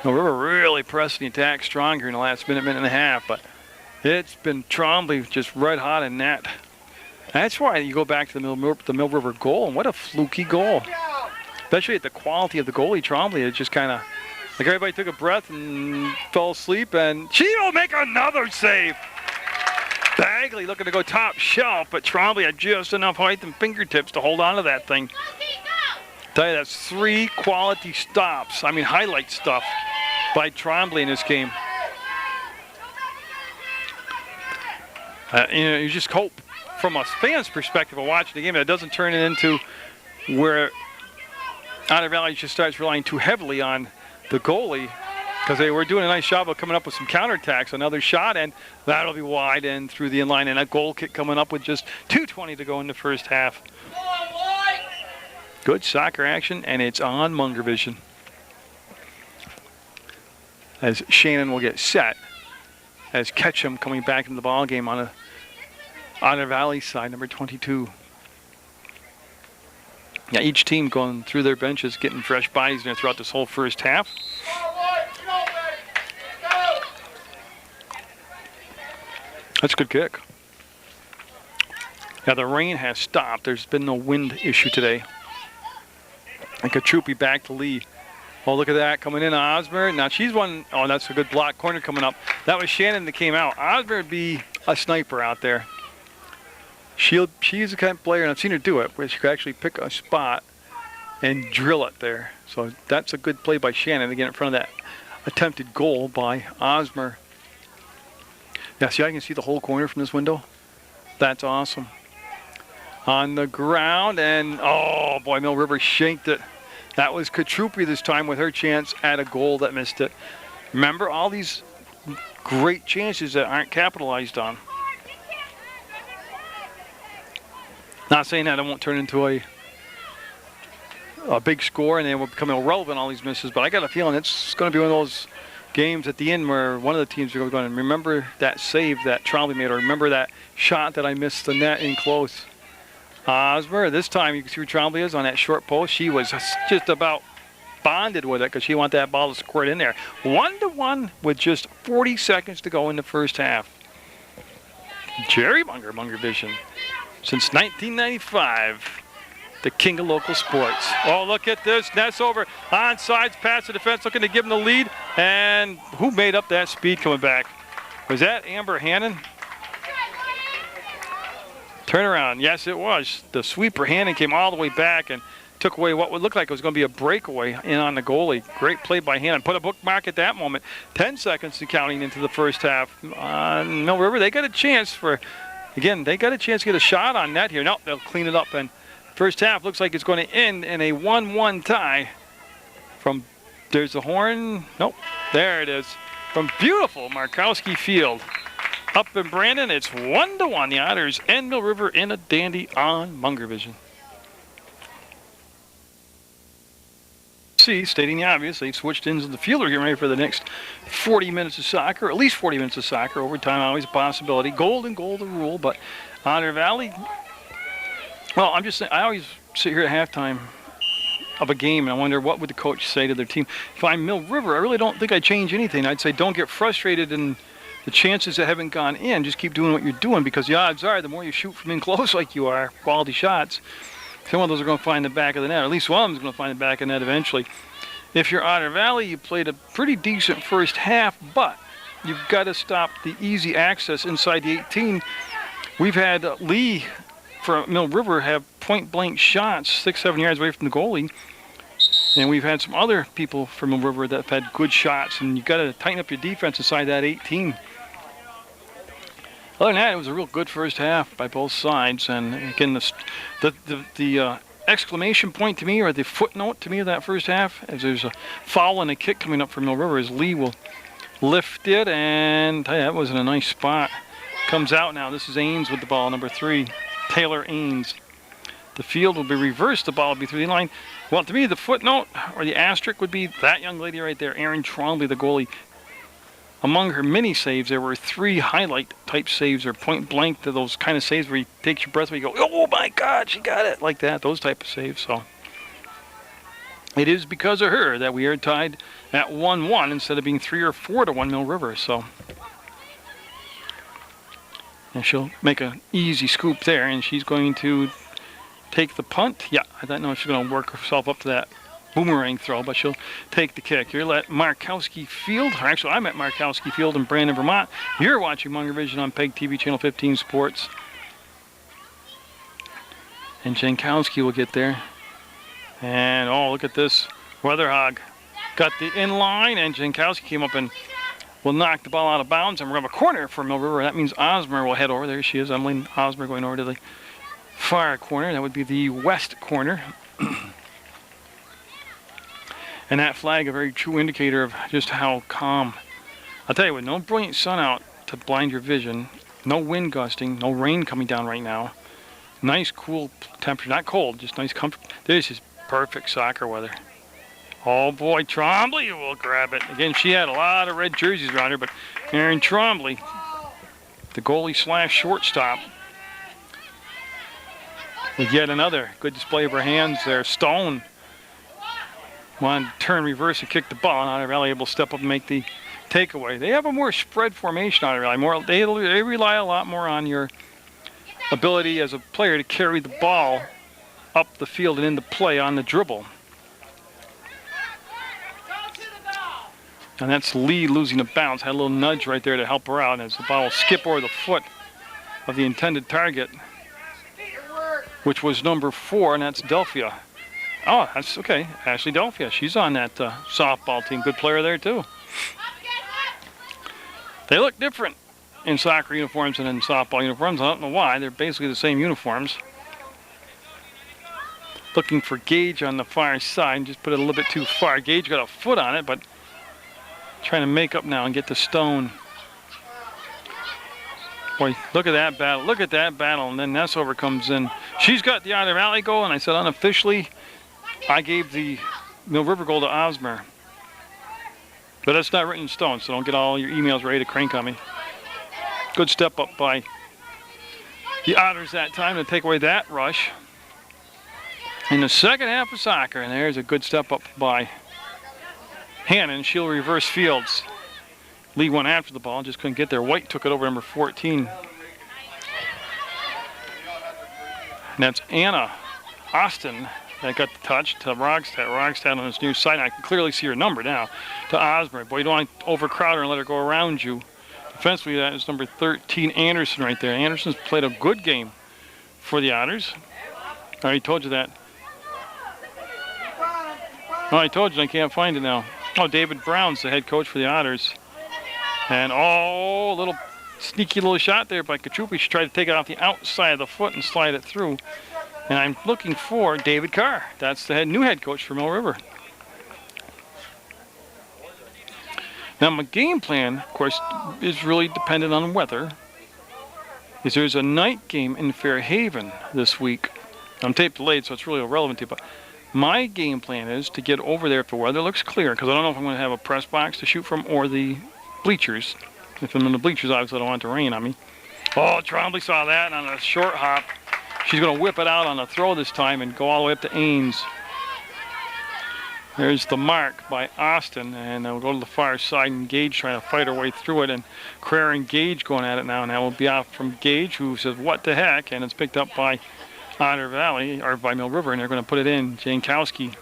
Mill River really pressing the attack stronger in the last minute and a half, but it's been Trombley just red hot in net. That's why you go back to the Mill River goal, and what a fluky goal. Especially at the quality of the goalie, Trombley. It just kind of, like everybody took a breath and fell asleep, and she will make another save. Bagley looking to go top shelf, but Trombley had just enough height and fingertips to hold on to that thing. Tell you, that's 3 quality stops. I mean, highlight stuff by Trombley in this game. You just hope from a fan's perspective of watching the game that it doesn't turn it into where Otter Valley just starts relying too heavily on the goalie, because they were doing a nice job of coming up with some counterattacks. Another shot, and that'll be wide and through the inline, and a goal kick coming up with just 2:20 to go in the first half. Good soccer action, and it's on Munger Vision. As Shannon will get set, as Ketchum coming back into the ball game on a Otter Valley side, number 22. Yeah, each team going through their benches, getting fresh bodies there throughout this whole first half. That's a good kick. Yeah, the rain has stopped. There's been no wind issue today. And Kachupi back to Lee. Oh, look at that, coming in Osborne. Now she's one, oh, that's a good block corner coming up. That was Shannon that came out. Osborne would be a sniper out there. She's the kind of player, and I've seen her do it, where she could actually pick a spot and drill it there. So that's a good play by Shannon to get in front of that attempted goal by Osmer. Yeah, see, I can see the whole corner from this window. That's awesome. On the ground, and oh boy, Mill River shanked it. That was Katrupi this time with her chance at a goal that missed it. Remember, all these great chances that aren't capitalized on. Not saying that it won't turn into a big score and they will become irrelevant, all these misses, but I got a feeling it's going to be one of those games at the end where one of the teams are going to remember that save that Trombley made, or remember that shot that I missed the net in close. Osmer, this time you can see where Trombley is on that short post. She was just about bonded with it because she wanted that ball to squirt in there. 1-1 with just 40 seconds to go in the first half. Jerry Munger, Munger Vision. Since 1995, the king of local sports. Oh, look at this. Nets over. Onside pass to defense, looking to give him the lead. And who made up that speed coming back? Was that Amber Hannon? Turnaround. Yes, it was. The sweeper Hannon came all the way back and took away what would look like it was going to be a breakaway in on the goalie. Great play by Hannon. Put a bookmark at that moment. 10 seconds to counting into the first half. Mill River, they got a chance for... Again, they got a chance to get a shot on net here. No, they'll clean it up. And first half looks like it's going to end in a 1-1 tie. From, there's the horn. Nope, there it is. From beautiful Markowski Field. Up in Brandon, it's 1-1. The Otters and Mill River in a dandy on Munger Vision. Stating the obvious, they've switched ends of the field. We're getting ready for the next 40 minutes of soccer, at least 40 minutes of soccer. Overtime always a possibility. Goal and goal the rule, but Otter Valley, well, I'm just saying, I always sit here at halftime of a game and I wonder what would the coach say to their team. If I'm Mill River, I really don't think I'd change anything. I'd say don't get frustrated in the chances that haven't gone in. Just keep doing what you're doing, because the odds are the more you shoot from in close like you are, quality shots, some of those are going to find the back of the net. Or at least one of them is going to find the back of the net eventually. If you're Otter Valley, you played a pretty decent first half, but you've got to stop the easy access inside the 18. We've had Lee for Mill River have point-blank shots 6-7 yards away from the goalie. And we've had some other people from Mill River that have had good shots, and you've got to tighten up your defense inside that 18. Other than that, it was a real good first half by both sides. And again, the exclamation point to me, or the footnote to me of that first half, as there's a foul and a kick coming up from Mill River, as Lee will lift it, and that was in a nice spot. Comes out now. This is Ains with the ball, number 3, Taylor Ains. The field will be reversed. The ball will be through the line. Well, to me, the footnote or the asterisk would be that young lady right there, Erin Trombley, the goalie. among her mini saves, there were 3 highlight type saves or point blank to those kind of saves where you take your breath away, you go, oh my God, she got it, like that, those type of saves. So it is because of her that we are tied at 1-1 instead of being 3 or 4 to 1 Mill River. So, and she'll make an easy scoop there, and she's going to take the punt. Yeah, I don't know if she's going to work herself up to that boomerang throw, but she'll take the kick. Here, let Markowski Field. Actually, I'm at Markowski Field in Brandon, Vermont. You're watching Munger Vision on PEGTV Channel 15 Sports. And Jankowski will get there. And, oh, look at this. Weatherhog got the in-line, and Jankowski came up and will knock the ball out of bounds. And we're going to have a corner for Mill River. That means Osmer will head over. There she is, Emily Osmer going over to the far corner. That would be the west corner. And that flag, a very true indicator of just how calm. I'll tell you what, no brilliant sun out to blind your vision. No wind gusting, no rain coming down right now. Nice cool temperature, not cold, just nice comfort. This is perfect soccer weather. Oh boy, Trombley will grab it. Again, she had a lot of red jerseys around her, but Aaron Trombley, the goalie slash shortstop, with yet another good display of her hands there. Stone wanted to turn reverse and kick the ball, and Otter Valley able to step up and make the takeaway. They have a more spread formation, Otter Valley. They rely a lot more on your ability as a player to carry the ball up the field and into play on the dribble. And that's Lee losing a bounce. Had a little nudge right there to help her out as the ball will skip over the foot of the intended target, which was number 4, and that's Delphia. Oh, that's okay. Ashley Delphia. She's on that softball team. Good player there, too. They look different in soccer uniforms and in softball uniforms. I don't know why. They're basically the same uniforms. Looking for Gage on the far side. Just put it a little bit too far. Gage got a foot on it, but trying to make up now and get to Stone. Boy, look at that battle. Look at that battle. And then Nessover comes in. She's got the Otter Valley goal, and I said unofficially, I gave the Mill River goal to Osmer. But that's not written in stone, so don't get all your emails ready to crank on me. Good step up by the Otters that time to take away that rush. In the second half of soccer, and there's a good step up by Hannon. She'll reverse fields. Lee went after the ball, just couldn't get there. White took it over, number 14. And that's Anna Austin that got the touch to Rogstad. Rogstad on his near side. I can clearly see her number now to Osmer. Boy, you don't want to overcrowd her and let her go around you. Defensively, that is number 13, Anderson, right there. Anderson's played a good game for the Otters. I already told you that. Oh, I told you I can't find it now. Oh, David Brown's the head coach for the Otters. And oh, a little sneaky little shot there by Kachupi. She tried to take it off the outside of the foot and slide it through. And I'm looking for David Carr. That's the new head coach for Mill River. Now, my game plan, of course, is really dependent on weather. There's a night game in Fairhaven this week. I'm tape delayed, so it's really irrelevant to you. But my game plan is to get over there if the weather looks clear, because I don't know if I'm going to have a press box to shoot from or the bleachers. If I'm in the bleachers, obviously I don't want it to rain on me. Oh, Trombley saw that on a short hop. She's going to whip it out on a throw this time and go all the way up to Ains. There's the mark by Austin, and we'll go to the far side, and Gage trying to fight her way through it, and Crare and Gage going at it now, and that will be off from Gage, who says, what the heck, and it's picked up by Otter Valley, or by Mill River, and they're going to put it in. Jankowski,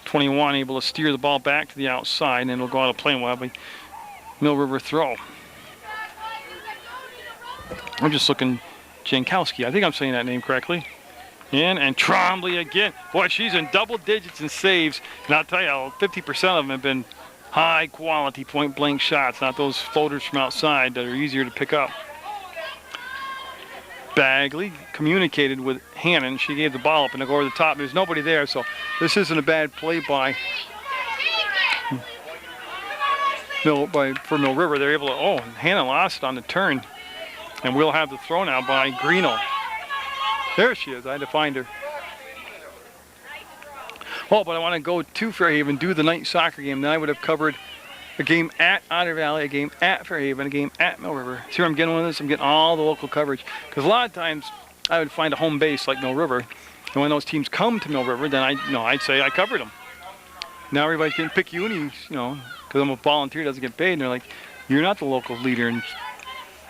21, able to steer the ball back to the outside, and it'll go out of play, and we'll have a Mill River throw. I'm just looking, Jankowski, I think I'm saying that name correctly. In, and Trombley again. Boy, she's in double digits in saves. And I'll tell you, 50% of them have been high quality point blank shots, not those floaters from outside that are easier to pick up. Bagley communicated with Hannon. She gave the ball up and to go over the top. There's nobody there, so this isn't a bad play for Mill River. They're able to, oh, Hannon lost it on the turn. And we'll have the throw now by Greeno. There she is. I had to find her. Oh, but I want to go to Fairhaven, do the night soccer game. Then I would have covered a game at Otter Valley, a game at Fairhaven, a game at Mill River. See where I'm getting with this? I'm getting all the local coverage. Because a lot of times I would find a home base like Mill River, and when those teams come to Mill River, then I'd say I covered them. Now everybody's getting picayune, because I'm a volunteer, doesn't get paid, and they're like, you're not the local leader in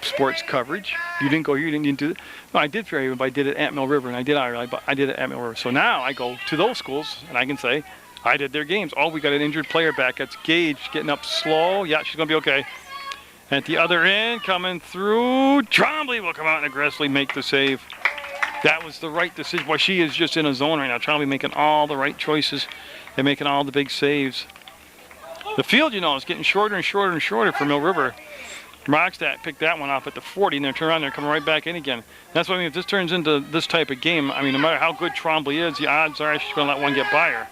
sports coverage. You didn't go here, you didn't do it. No, I did Fairhaven, but I did it at Mill River, and I did Otter Valley, but I did it at Mill River. So now I go to those schools, and I can say, I did their games. Oh, we got an injured player back. That's Gage getting up slow. Yeah, she's going to be okay. At the other end, coming through, Trombley will come out and aggressively make the save. That was the right decision. Well, she is just in a zone right now. Trombley making all the right choices. They're making all the big saves. The field, is getting shorter and shorter and shorter for Mill River. Rockstadt picked that one off at the 40, and they're turning around, they're coming right back in again. That's what I mean. If this turns into this type of game, no matter how good Trombley is, the odds are she's going to let one get by her.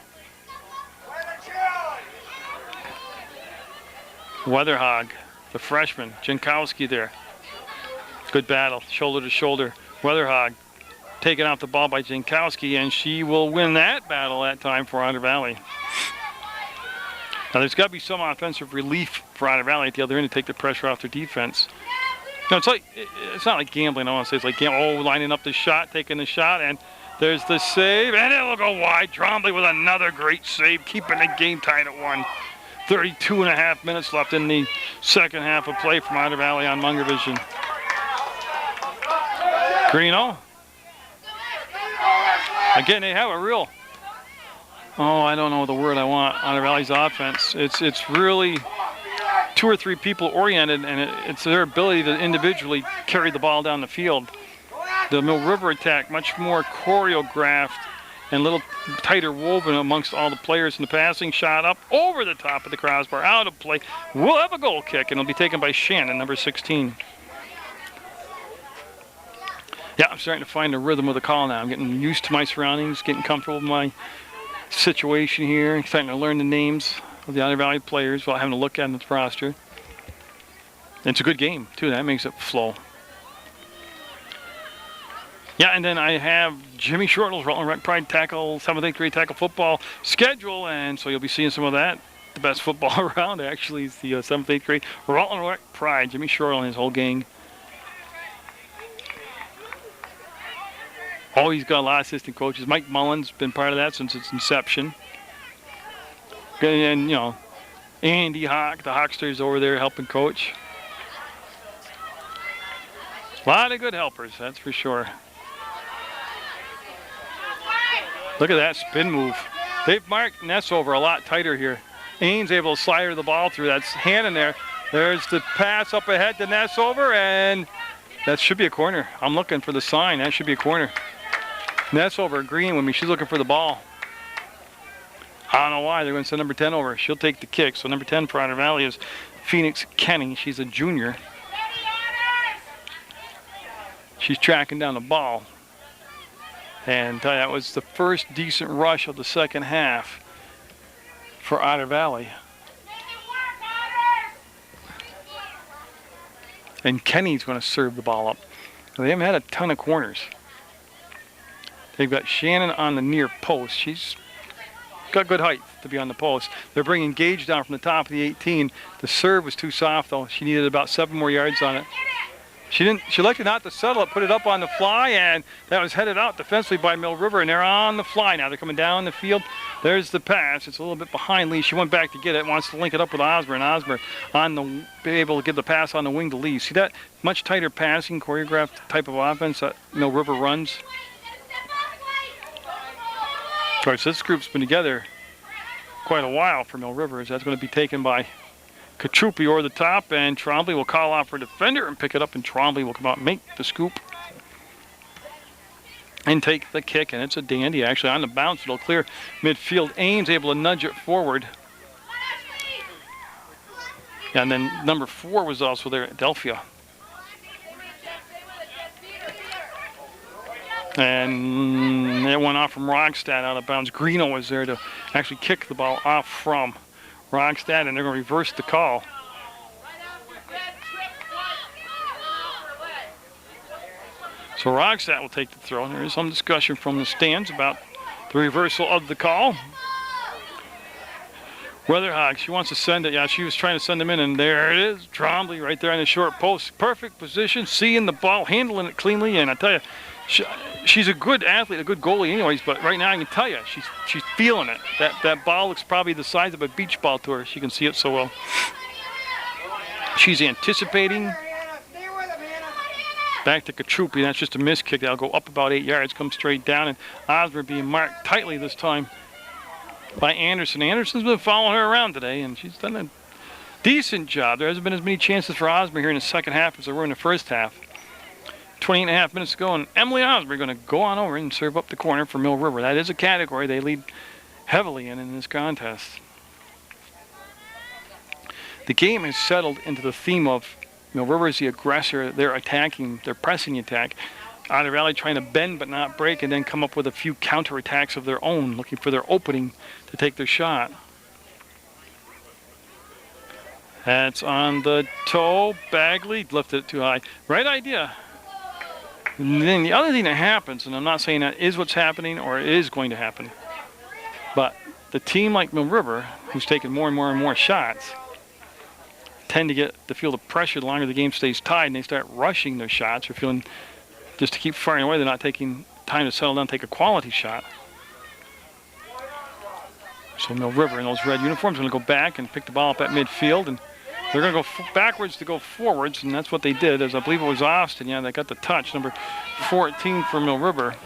Weatherhog, the freshman, Jankowski there. Good battle, shoulder to shoulder. Weatherhog taking out the ball by Jankowski, and she will win that battle that time for Otter Valley. Now there's got to be some offensive relief for Otter Valley at the other end to take the pressure off their defense. It's not like gambling. I want to say it's like lining up the shot, taking the shot, and there's the save, and it will go wide. Trombley with another great save, keeping the game tied at 1. 32.5 minutes left in the second half of play from Otter Valley on Munger Vision. Greeno. Again, they have a real, I don't know the word I want, Otter Valley's offense. It's really 2 or 3 people oriented, and it's their ability to individually carry the ball down the field. The Mill River attack, much more choreographed and a little tighter woven amongst all the players in the passing shot up over the top of the crossbar, out of play. We'll have a goal kick, and it'll be taken by Shannon, number 16. Yeah, I'm starting to find the rhythm of the call now. I'm getting used to my surroundings, getting comfortable with my situation here, starting to learn the names of the Otter Valley players while having to look at the roster. And it's a good game, too. That makes it flow. Yeah, and then I have Jimmy Shortle's Rutland Rec Pride tackle, 7th, 8th grade tackle football schedule, and so you'll be seeing some of that. The best football around, actually, is the 7th, 8th grade Rutland Rec Pride. Jimmy Shortle and his whole gang. Oh, he's got a lot of assistant coaches. Mike Mullen's been part of that since its inception. And, Andy Hawk, the Hawksters over there helping coach. A lot of good helpers, that's for sure. Look at that spin move. They've marked Nessover a lot tighter here. Ains able to slide her the ball through. That's hand in there. There's the pass up ahead to Nessover, and that should be a corner. I'm looking for the sign. That should be a corner. Nessover agreeing with me. She's looking for the ball. I don't know why. They're going to send number 10 over. She'll take the kick. So number 10 for Otter Valley is Phoenix Kenny. She's a junior. She's tracking down the ball. And that was the first decent rush of the second half for Otter Valley. And Kenny's going to serve the ball up. They haven't had a ton of corners. They've got Shannon on the near post. She's got good height to be on the post. They're bringing Gage down from the top of the 18. The serve was too soft, though. She needed about 7 more yards on it. She elected not to settle it, put it up on the fly, and that was headed out defensively by Mill River, and they're on the fly now. They're coming down the field. There's the pass. It's a little bit behind Lee. She went back to get it, wants to link it up with Osborne. Osborne be able to give the pass on the wing to Lee. See that much tighter passing, choreographed type of offense that Mill River runs? All right, so this group's been together quite a while for Mill River. That's going to be taken by Katrupi over the top, and Trombley will call off for defender and pick it up, and Trombley will come out and make the scoop and take the kick, and it's a dandy. Actually, on the bounce, it'll clear midfield. Ames able to nudge it forward. And then number 4 was also there, Delphia. And it went off from Rockstadt out of bounds. Greeno was there to actually kick the ball off from Rockstadt, and they're going to reverse the call. So Rockstadt will take the throw. There is some discussion from the stands about the reversal of the call. Weatherhog, she wants to send it. Yeah, she was trying to send them in, and there it is. Trombley right there on the short post. Perfect position, seeing the ball, handling it cleanly, and I tell you, she's a good athlete, a good goalie anyways, but right now I can tell you, she's feeling it. That ball looks probably the size of a beach ball to her. She can see it so well. She's anticipating. Back to Katrupi, that's just a missed kick. That'll go up about 8 yards, come straight down, and Osmer being marked tightly this time by Anderson. Anderson's been following her around today, and she's done a decent job. There hasn't been as many chances for Osmer here in the second half as there were in the first half. 20.5 minutes to go, and Emily Osmer going to go on over and serve up the corner for Mill River. That is a category they lead heavily in this contest. The game has settled into the theme of Mill River is the aggressor. They're attacking, they're pressing the attack. Otter Valley trying to bend but not break, and then come up with a few counterattacks of their own, looking for their opening to take their shot. That's on the toe. Bagley lifted it too high. Right idea. And then the other thing that happens, and I'm not saying that is what's happening or is going to happen, but the team like Mill River, who's taken more and more and more shots, tend to feel the pressure the longer the game stays tied, and they start rushing their shots or feeling just to keep firing away. They're not taking time to settle down and take a quality shot. So Mill River in those red uniforms are going to go back and pick the ball up at midfield, and they're going to go backwards to go forwards, and that's what they did. As I believe it was Austin, yeah, they got the touch, number 14 for Mill River.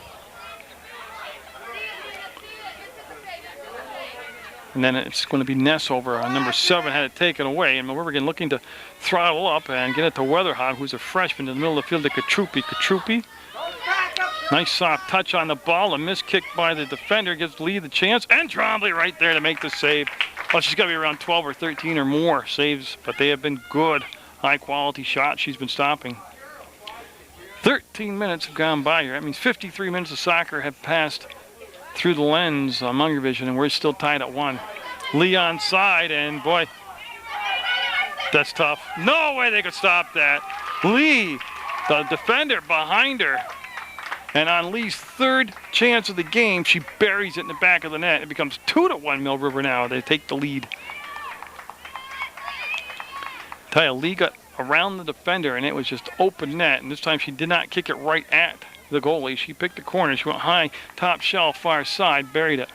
And then it's going to be Ness over on number 7, had it taken away. And Mill River again looking to throttle up and get it to Weatherhog, who's a freshman in the middle of the field to Katrupi. Katrupi, nice soft touch on the ball. A missed kick by the defender gives Lee the chance. And Trombley right there to make the save. Well, she's got to be around 12 or 13 or more saves, but they have been good, high-quality shots she's been stopping. 13 minutes have gone by here. That means 53 minutes of soccer have passed through the lens on Munger Vision, and we're still tied at 1. Lee on side, and boy, that's tough. No way they could stop that. Lee, the defender behind her, and on Lee's third chance of the game, she buries it in the back of the net. It becomes 2-1 Mill River now. They take the lead. Tell you, Lee got around the defender, and it was just open net, and this time she did not kick it right at the goalie. She picked the corner. She went high, top shelf, far side, buried it.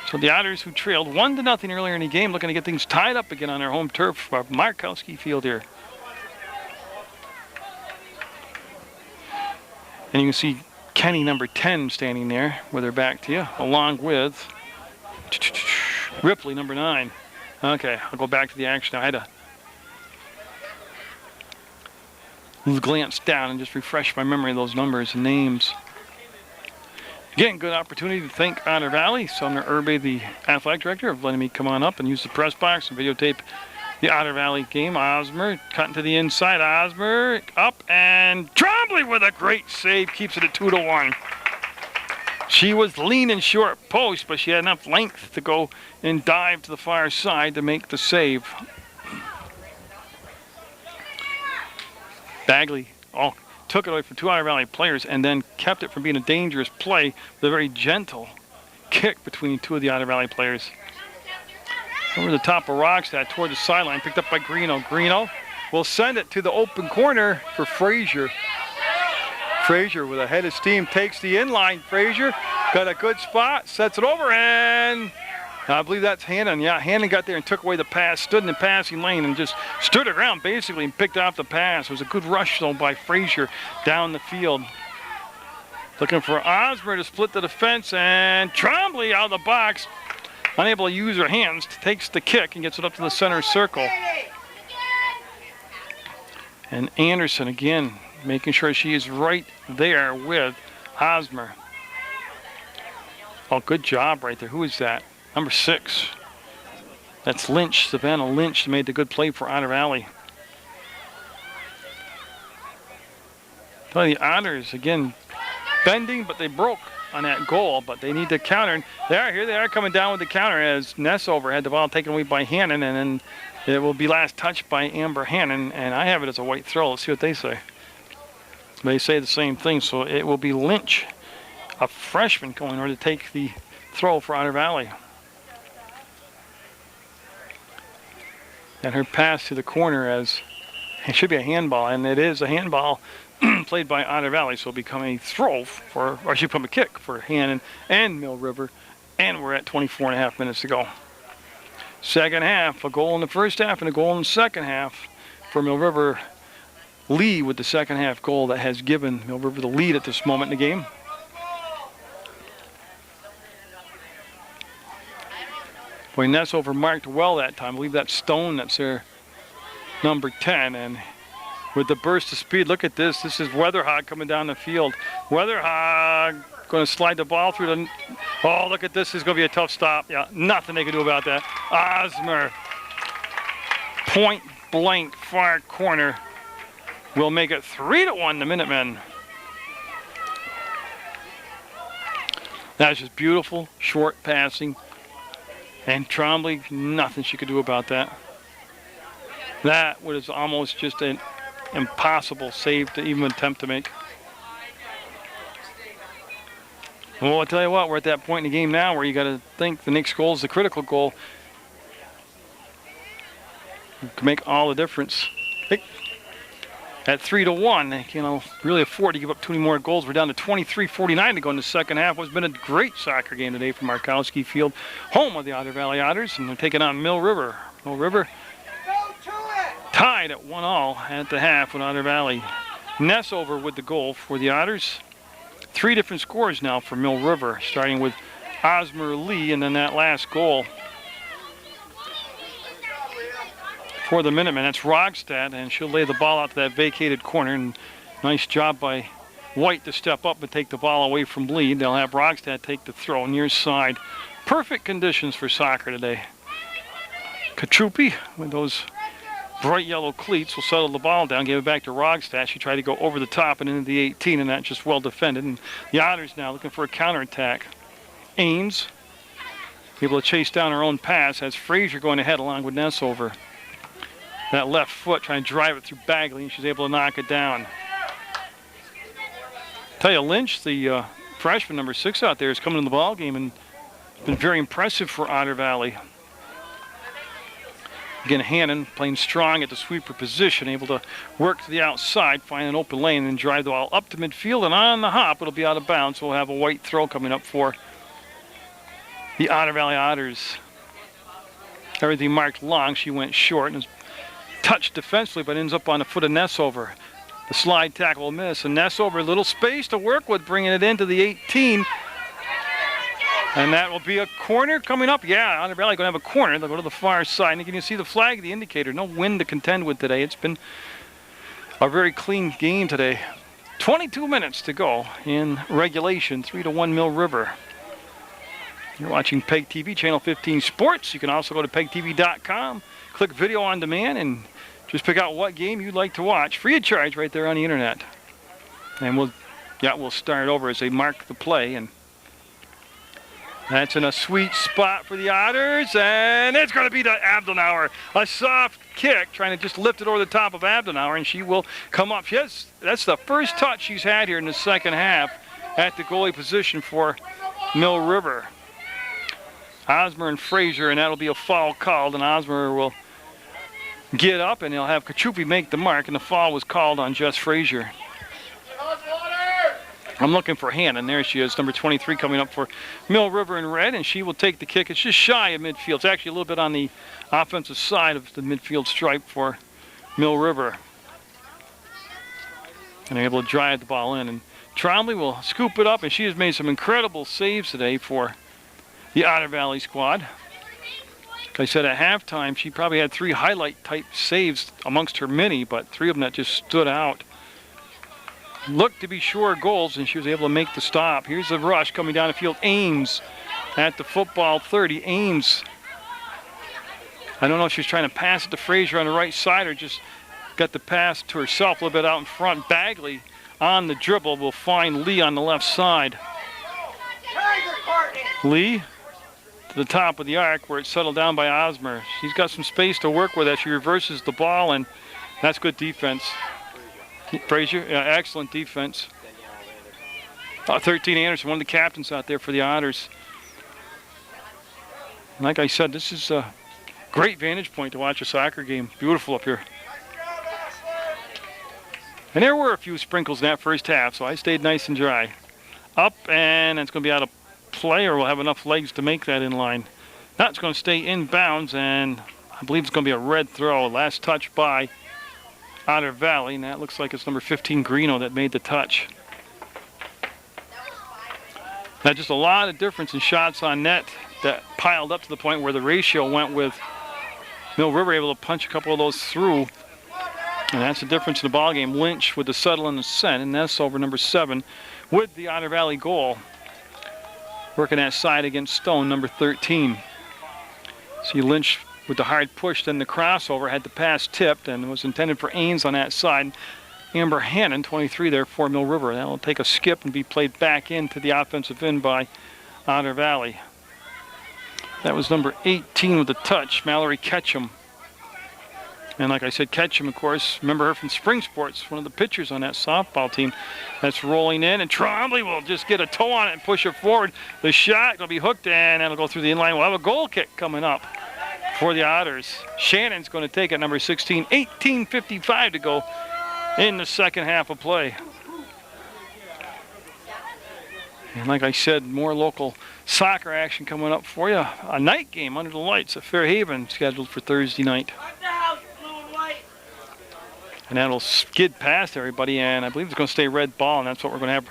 So the Otters, who trailed 1-0 earlier in the game, looking to get things tied up again on their home turf, Markowski Field here. And you can see Kenny, number 10, standing there with her back to you, along with Ripley, number 9. Okay, I'll go back to the action. I had to glance down and just refresh my memory of those numbers and names. Again, good opportunity to thank Otter Valley. Sumner Irby, the athletic director, of letting me come on up and use the press box and videotape the Otter Valley game. Osmer cutting to the inside. Osmer up, and Trombley with a great save keeps it at 2-1. She was leaning short post, but she had enough length to go and dive to the far side to make the save. Bagley took it away from 2 Otter Valley players and then kept it from being a dangerous play with a very gentle kick between 2 of the Otter Valley players. Over the top of Rockstad toward the sideline, picked up by Greeno. Greeno will send it to the open corner for Frazier. Frazier with a head of steam takes the inline. Frazier got a good spot, sets it over, and I believe that's Hannon. Yeah, Hannon got there and took away the pass, stood in the passing lane and just stood around basically and picked off the pass. It was a good rush, though, by Frazier down the field. Looking for Osmer to split the defense, and Trombley out of the box, unable to use her hands, takes the kick and gets it up to the center circle. And Anderson, again, making sure she is right there with Osmer. Oh, good job right there. Who is that? Number 6. That's Lynch, Savannah Lynch, made the good play for Otter Valley. The Otters, again, bending, but they broke on that goal, but they need to counter. And here they are coming down with the counter as Nessover had the ball taken away by Hannon, and then it will be last touched by Amber Hannon, and I have it as a white throw. Let's see what they say. They say the same thing, so it will be Lynch, a freshman, going in order to take the throw for Otter Valley. And her pass to the corner as it should be a handball, and it is a handball played by Otter Valley, so it'll become a throw for, or should become a kick for Hannon and Mill River, and we're at 24.5 minutes to go. Second half, a goal in the first half and a goal in the second half for Mill River. Lee with the second half goal that has given Mill River the lead at this moment in the game. Boy, Nessover marked well that time. I believe that's Stone that's their number 10, and with the burst of speed, look at this. This is Weatherhog coming down the field. Weatherhog going to slide the ball through the... Oh, look at this. This is going to be a tough stop. Yeah, nothing they can do about that. Osmer, point blank, far corner, will make it 3-1 the Minutemen. That's just beautiful, short passing. And Trombley, nothing she could do about that. That was almost just an impossible save to even attempt to make. Well, I'll tell you what, we're at that point in the game now where you got to think the next goal is the critical goal. It can make all the difference. At 3-1, they can really afford to give up 2 more goals. We're down to 23-49 to go in the second half. It's been a great soccer game today from Markowski Field, home of the Otter Valley Otters, and they're taking on Mill River. Mill River tied at 1-1 at the half with Otter Valley. Nessover with the goal for the Otters. 3 different scores now for Mill River, starting with Osmer Lee and then that last goal for the Minutemen. That's Rogstad, and she'll lay the ball out to that vacated corner. And nice job by White to step up and take the ball away from Lee. They'll have Rogstad take the throw near side. Perfect conditions for soccer today. Kachupi with those bright yellow cleats will settle the ball down, give it back to Rogstad. She tried to go over the top and into the 18, and that's just well defended. And the Otters now looking for a counterattack. Ames able to chase down her own pass as Frazier going ahead along with Nessover. That left foot trying to drive it through Bagley, and she's able to knock it down. Tell you, Lynch, the freshman number 6 out there, is coming in the ball game and been very impressive for Otter Valley. Again, Hannon playing strong at the sweeper position, able to work to the outside, find an open lane, and drive the ball up to midfield. And on the hop, it'll be out of bounds. So we'll have a White throw coming up for the Otter Valley Otters. Everything marked long. She went short and is touched defensively, but ends up on the foot of Nessover. The slide tackle will miss, and Nessover, a little space to work with, bringing it into the 18. And that will be a corner coming up. Yeah, Otter Valley going to have a corner. They'll go to the far side. And you can see the flag, the indicator. No wind to contend with today. It's been a very clean game today. 22 minutes to go in regulation. 3-1 Mill River. You're watching PEGTV, Channel 15 Sports. You can also go to PEGTV.com, click video on demand, and just pick out what game you'd like to watch. Free of charge right there on the internet. And we'll start over as they mark the play. And that's in a sweet spot for the Otters, and it's going to be to Abdenauer. A soft kick, trying to just lift it over the top of Abdenauer, and she will come up. That's the first touch she's had here in the second half at the goalie position for Mill River. Osmer and Frazier, and that'll be a foul called, and Osmer will get up, and he'll have Kachupi make the mark, and the foul was called on Jess Frazier. I'm looking for Hannon. There she is, number 23, coming up for Mill River in red, and she will take the kick. It's just shy of midfield. It's actually a little bit on the offensive side of the midfield stripe for Mill River. And they're able to drive the ball in. And Trombley will scoop it up, and she has made some incredible saves today for the Otter Valley squad. Like I said, at halftime, she probably had 3 highlight-type saves amongst her many, but 3 of them that just stood out. Looked to be sure goals, and she was able to make the stop. Here's the rush coming down the field. Ames at the football 30. Ames, I don't know if she's trying to pass it to Frazier on the right side or just got the pass to herself a little bit out in front. Bagley on the dribble will find Lee on the left side. Lee to the top of the arc where it's settled down by Osmer. She's got some space to work with as she reverses the ball, and that's good defense. Frazier, excellent defense. 13 Anderson, one of the captains out there for the Otters. Like I said, this is Great vantage point to watch a soccer game. Beautiful up here. And there were a few sprinkles in that first half, so I stayed nice and dry. Up, and it's going to be out of play, or we'll have enough legs to make that in line. Now it's going to stay in bounds, and I believe it's going to be a red throw. Last touch by Otter Valley, and that looks like it's number 15, Greeno, that made the touch. Now just a lot of difference in shots on net that piled up to the point where the ratio went with Mill River able to punch a couple of those through. And that's the difference in the ball game. Lynch with the settle and the send, and that's over number 7 with the Otter Valley goal. Working that side against Stone, number 13. See Lynch with the hard push, then the crossover, had the pass tipped and was intended for Ains on that side. Amber Hannon, 23 there for Mill River. That'll take a skip and be played back into the offensive end by Otter Valley. That was number 18 with the touch, Mallory Ketchum. And like I said, Ketchum, of course, remember her from Spring Sports, one of the pitchers on that softball team. That's rolling in, and Trombley will just get a toe on it and push it forward. The shot will be hooked, and that'll go through the inline. We'll have a goal kick coming up for the Otters. Shannon's going to take it, number 16. 18:55 to go in the second half of play. And like I said, more local soccer action coming up for you. A night game under the lights at Fairhaven scheduled for Thursday night. And that'll skid past everybody, and I believe it's going to stay red ball, and that's what we're going to have.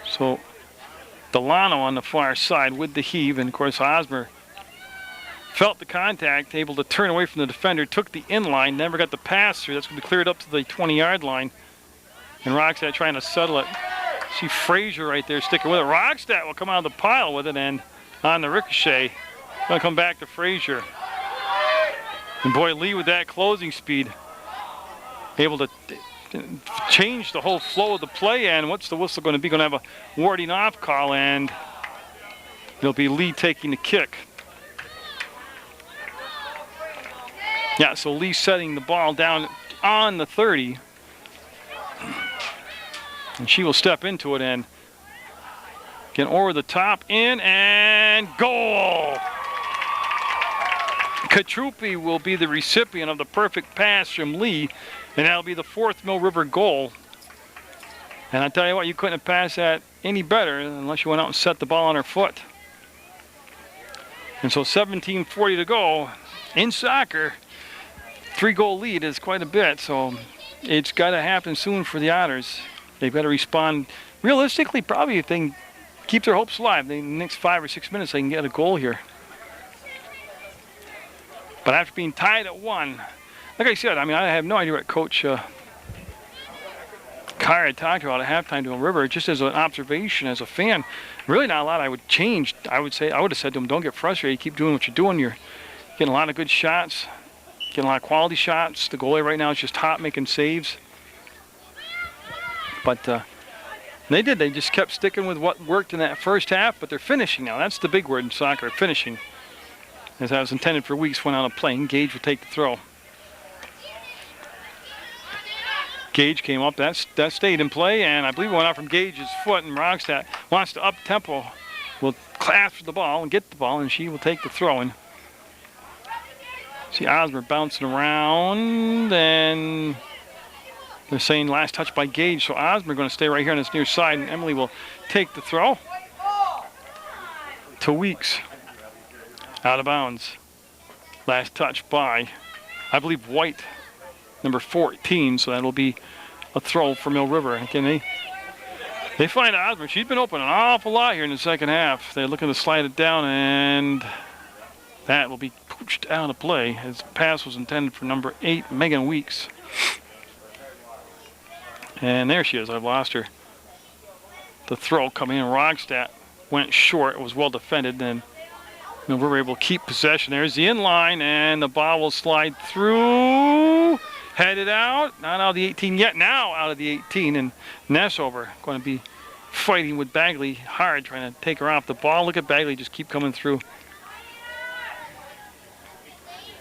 So Delano on the far side with the heave, and of course Osmer felt the contact, able to turn away from the defender, took the inline, never got the pass through. That's going to be cleared up to the 20-yard line. And Rockstadt trying to settle it. See Frazier right there sticking with it. Rockstadt will come out of the pile with it, and on the ricochet, going to come back to Frazier. And boy, Lee with that closing speed, able to change the whole flow of the play. And what's the whistle going to be? Going to have a warding off call, and it'll be Lee taking the kick. Yeah, so Lee setting the ball down on the 30. And she will step into it and get over the top, in, and goal! Katrupi will be the recipient of the perfect pass from Lee, and that'll be the 4th Mill River goal. And I tell you what, you couldn't have passed that any better unless you went out and set the ball on her foot. And so 17:40 to go in soccer. 3-goal lead is quite a bit, so it's got to happen soon for the Otters. They've got to respond realistically. Probably if they can keep their hopes alive, in the next 5 or 6 minutes they can get a goal here. But after being tied at 1, like I said, I mean, I have no idea what Coach Carr had talked about at halftime to Mill River. Just as an observation, as a fan, really not a lot I would change. I would have said to him, don't get frustrated. Keep doing what you're doing. You're getting a lot of good shots, getting a lot of quality shots. The goalie right now is just hot, making saves. But they did. They just kept sticking with what worked in that first half, but they're finishing now. That's the big word in soccer, finishing. As I was intended for weeks, went out of play. Gage will take the throw. Gage came up. That stayed in play, and I believe it went out from Gage's foot, and Rockstadt wants to up tempo. Will clasp the ball and get the ball, and she will take the throw. And see Osmer bouncing around, and they're saying last touch by Gage, so Osmer going to stay right here on this near side, and Emily will take the throw to Weeks. Out of bounds. Last touch by, I believe, White, number 14, so that'll be a throw for Mill River. Again, they find Osmer. She's been open an awful lot here in the second half. They're looking to slide it down, and that will be pooched out of play as the pass was intended for number 8, Megan Weeks. And there she is. I've lost her. The throw coming in. Rockstadt went short. It was well defended. Then we were able to keep possession. There's the inline, and the ball will slide through. Headed out. Not out of the 18 yet. Now out of the 18. And Nessover going to be fighting with Bagley hard, trying to take her off the ball. Look at Bagley just keep coming through.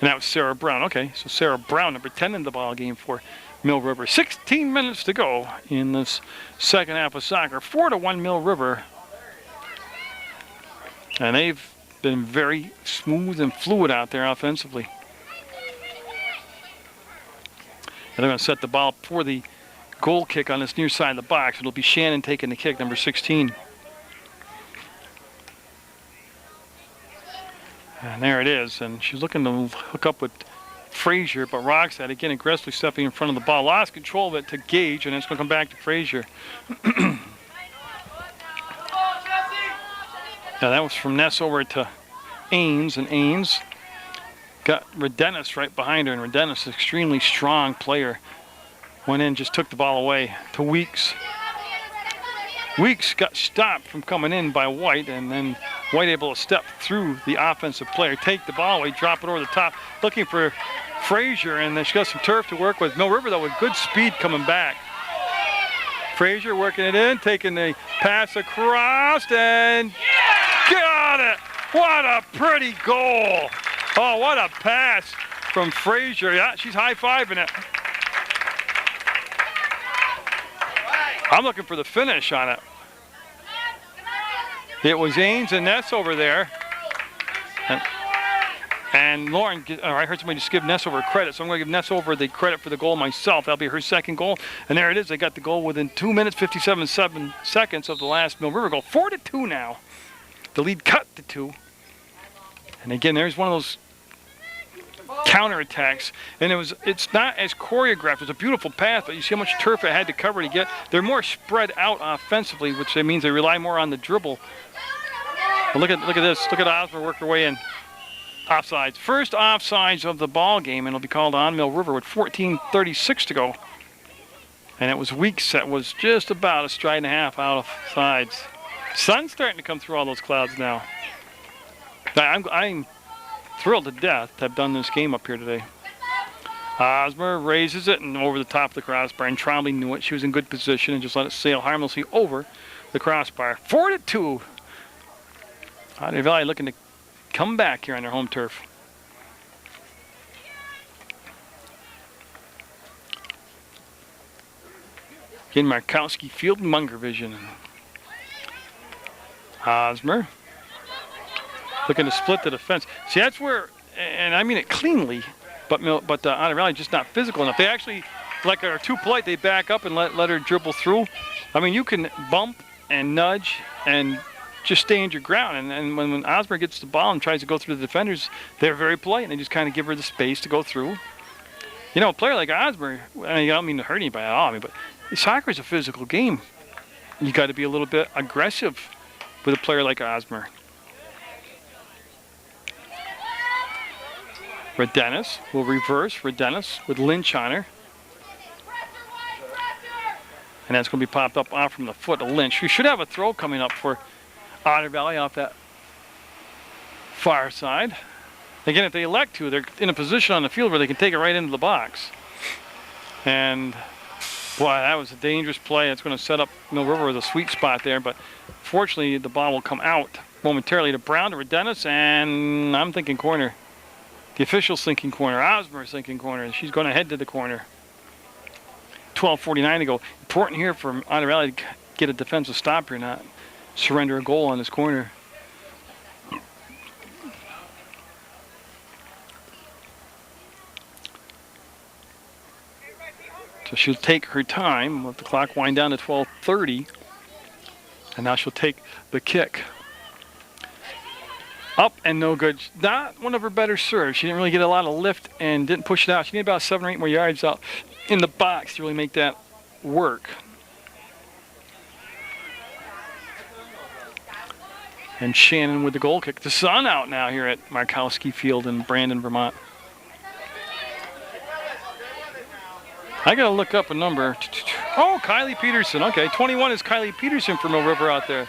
And that was Sarah Brown. Okay, so Sarah Brown, number 10 in the ball game for Mill River. 16 minutes to go in this second half of soccer. 4-1 Mill River. And they've been very smooth and fluid out there offensively. And they're going to set the ball for the goal kick on this near side of the box. It'll be Shannon taking the kick, number 16. And there it is. And she's looking to hook up with Frazier, but Roxette again aggressively stepping in front of the ball. Lost control of it to Gage, and it's going to come back to Frazier. Now that was from Ness over to Ains, and Ains got Redenis right behind her, and Redenis, an extremely strong player, went in, just took the ball away to Weeks. Weeks got stopped from coming in by White, and then White able to step through the offensive player, take the ball away, drop it over the top, looking for Frazier, and then she got some turf to work with. Mill River, though, with good speed coming back. Frazier working it in, taking the pass across, and got it! What a pretty goal! Oh, what a pass from Frazier. Yeah, she's high-fiving it. I'm looking for the finish on it. It was Ains and Ness over there. And Lauren, I heard somebody just give Ness over credit, so I'm going to give Ness over the credit for the goal myself. That'll be her second goal. And there it is. They got the goal within 2 minutes, 57 seconds of the last Mill River goal. 4-2 now. The lead cut to 2. And again, there's one of those counterattacks. And it's not as choreographed. It's a beautiful path, but you see how much turf it had to cover to get. They're more spread out offensively, which means they rely more on the dribble. But look at this. Look at Osmer work her way in. Offsides. First offsides of the ball game, and it'll be called on Mill River with 14:36 to go. And it was Weeks that was just about a stride and a half out of sides. Sun's starting to come through all those clouds now. I'm thrilled to death to have done this game up here today. Osmer raises it and over the top of the crossbar, and Trombley knew it. She was in good position and just let it sail harmlessly over the crossbar. 4-2. Otter Valley looking to come back here on their home turf. Again, Markowski Field, Munger Vision. Osmer looking to split the defense. See, that's where, and I mean it cleanly, but Otter Valley just not physical enough. They actually, like, are too polite. They back up and let her dribble through. I mean, you can bump and nudge and just stand your ground. And when Osmer gets the ball and tries to go through the defenders, they're very polite, and they just kind of give her the space to go through. You know, a player like Osmer, I don't mean to hurt anybody at all, but soccer is a physical game. You got to be a little bit aggressive with a player like Osmer. Redenis will reverse. Redenis with Lynch on her. And that's going to be popped up off from the foot of Lynch. We should have a throw coming up for Otter Valley off that far side. Again, if they elect to, they're in a position on the field where they can take it right into the box. And boy, that was a dangerous play. It's going to set up Mill River with a sweet spot there, but fortunately the ball will come out momentarily to Brown, to Redenis, and I'm thinking corner. The official's thinking corner. Osmer's thinking corner, and she's going to head to the corner. 12:49 to go. Important here for Otter Valley to get a defensive stop here, not surrender a goal on this corner. So she'll take her time. Let the clock wind down to 12:30. And now she'll take the kick. Up and no good. Not one of her better serves. She didn't really get a lot of lift and didn't push it out. She needed about 7 or 8 more yards out in the box to really make that work. And Shannon with the goal kick. The sun out now here at Markowski Field in Brandon, Vermont. I gotta look up a number. Oh, Kylie Peterson. Okay, 21 is Kylie Peterson from Mill River out there.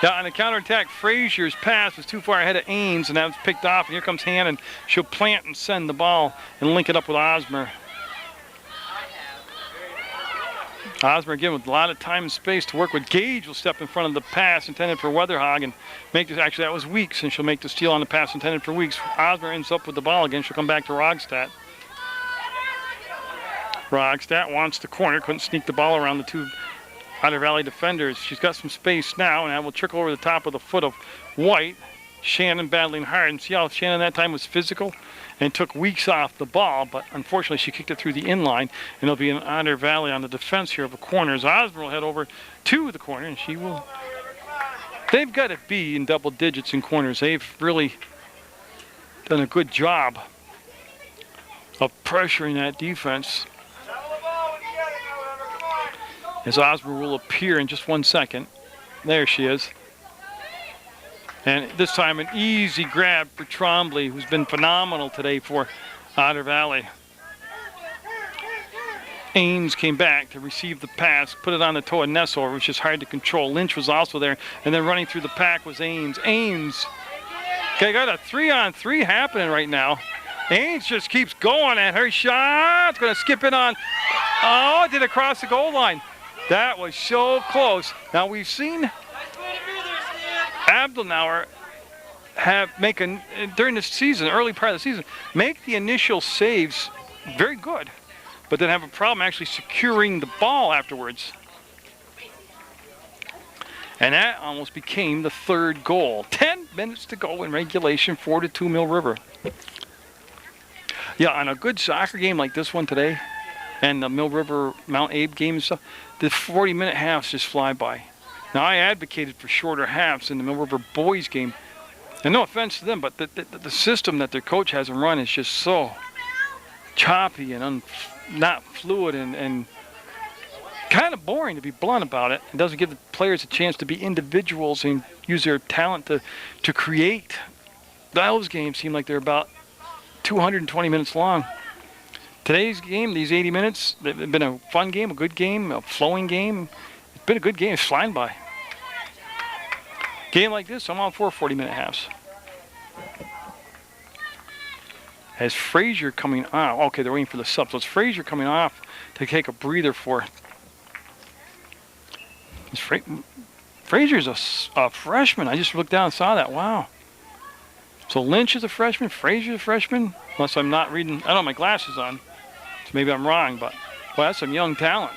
Yeah, on the counterattack, Frazier's pass was too far ahead of Ains, and that was picked off. And here comes Hannon. She'll plant and send the ball and link it up with Osmer. Osmer again with a lot of time and space to work with. Gage will step in front of the pass intended for Weatherhog and make this. Actually, that was Weeks, and she'll make the steal on the pass intended for Weeks. Osmer ends up with the ball again. She'll come back to Rogstad. Rogstad wants the corner. Couldn't sneak the ball around the two Otter Valley defenders. She's got some space now, and that will trickle over the top of the foot of White. Shannon battling hard, and see how Shannon that time was physical and took weeks off the ball, but unfortunately she kicked it through the inline, and it'll be an Otter Valley on the defense here of the corners. Osborne will head over to the corner, and she will. They've got to be in double digits in corners. They've really done a good job of pressuring that defense. As Osborne will appear in just 1 second. There she is. And this time an easy grab for Trombley, who's been phenomenal today for Otter Valley. Ains came back to receive the pass, put it on the toe of Nessel, which is hard to control. Lynch was also there, and then running through the pack was Ains. Ains, okay, got a 3-on-3 happening right now. Ains just keeps going at her shot. It's going to skip it on. Oh, it did across the goal line. That was so close. Now we've seen Abdelnauer during the season, early part of the season, make the initial saves very good, but then have a problem actually securing the ball afterwards. And that almost became the third goal. 10 minutes to go in regulation, 4-2 Mill River. Yeah, on a good soccer game like this one today, and the Mill River Mount Abe game and stuff, the 40-minute halves just fly by. Now, I advocated for shorter halves in the Mill River boys game. And no offense to them, but the system that their coach has them run is just so choppy and not fluid and kind of boring, to be blunt about it. It doesn't give the players a chance to be individuals and use their talent to create. Those games seem like they're about 220 minutes long. Today's game, these 80 minutes, they've been a fun game, a good game, a flowing game. It's been a good game. It's flying by. Game like this, I'm all for 40-minute halves. As Frazier coming off, okay, they're waiting for the sub. So it's Frazier coming off to take a breather for. Frazier's a freshman. I just looked down and saw that. Wow. So Lynch is a freshman, Frazier's a freshman. Unless I'm not reading, I don't have my glasses on. So maybe I'm wrong, but well, that's some young talent.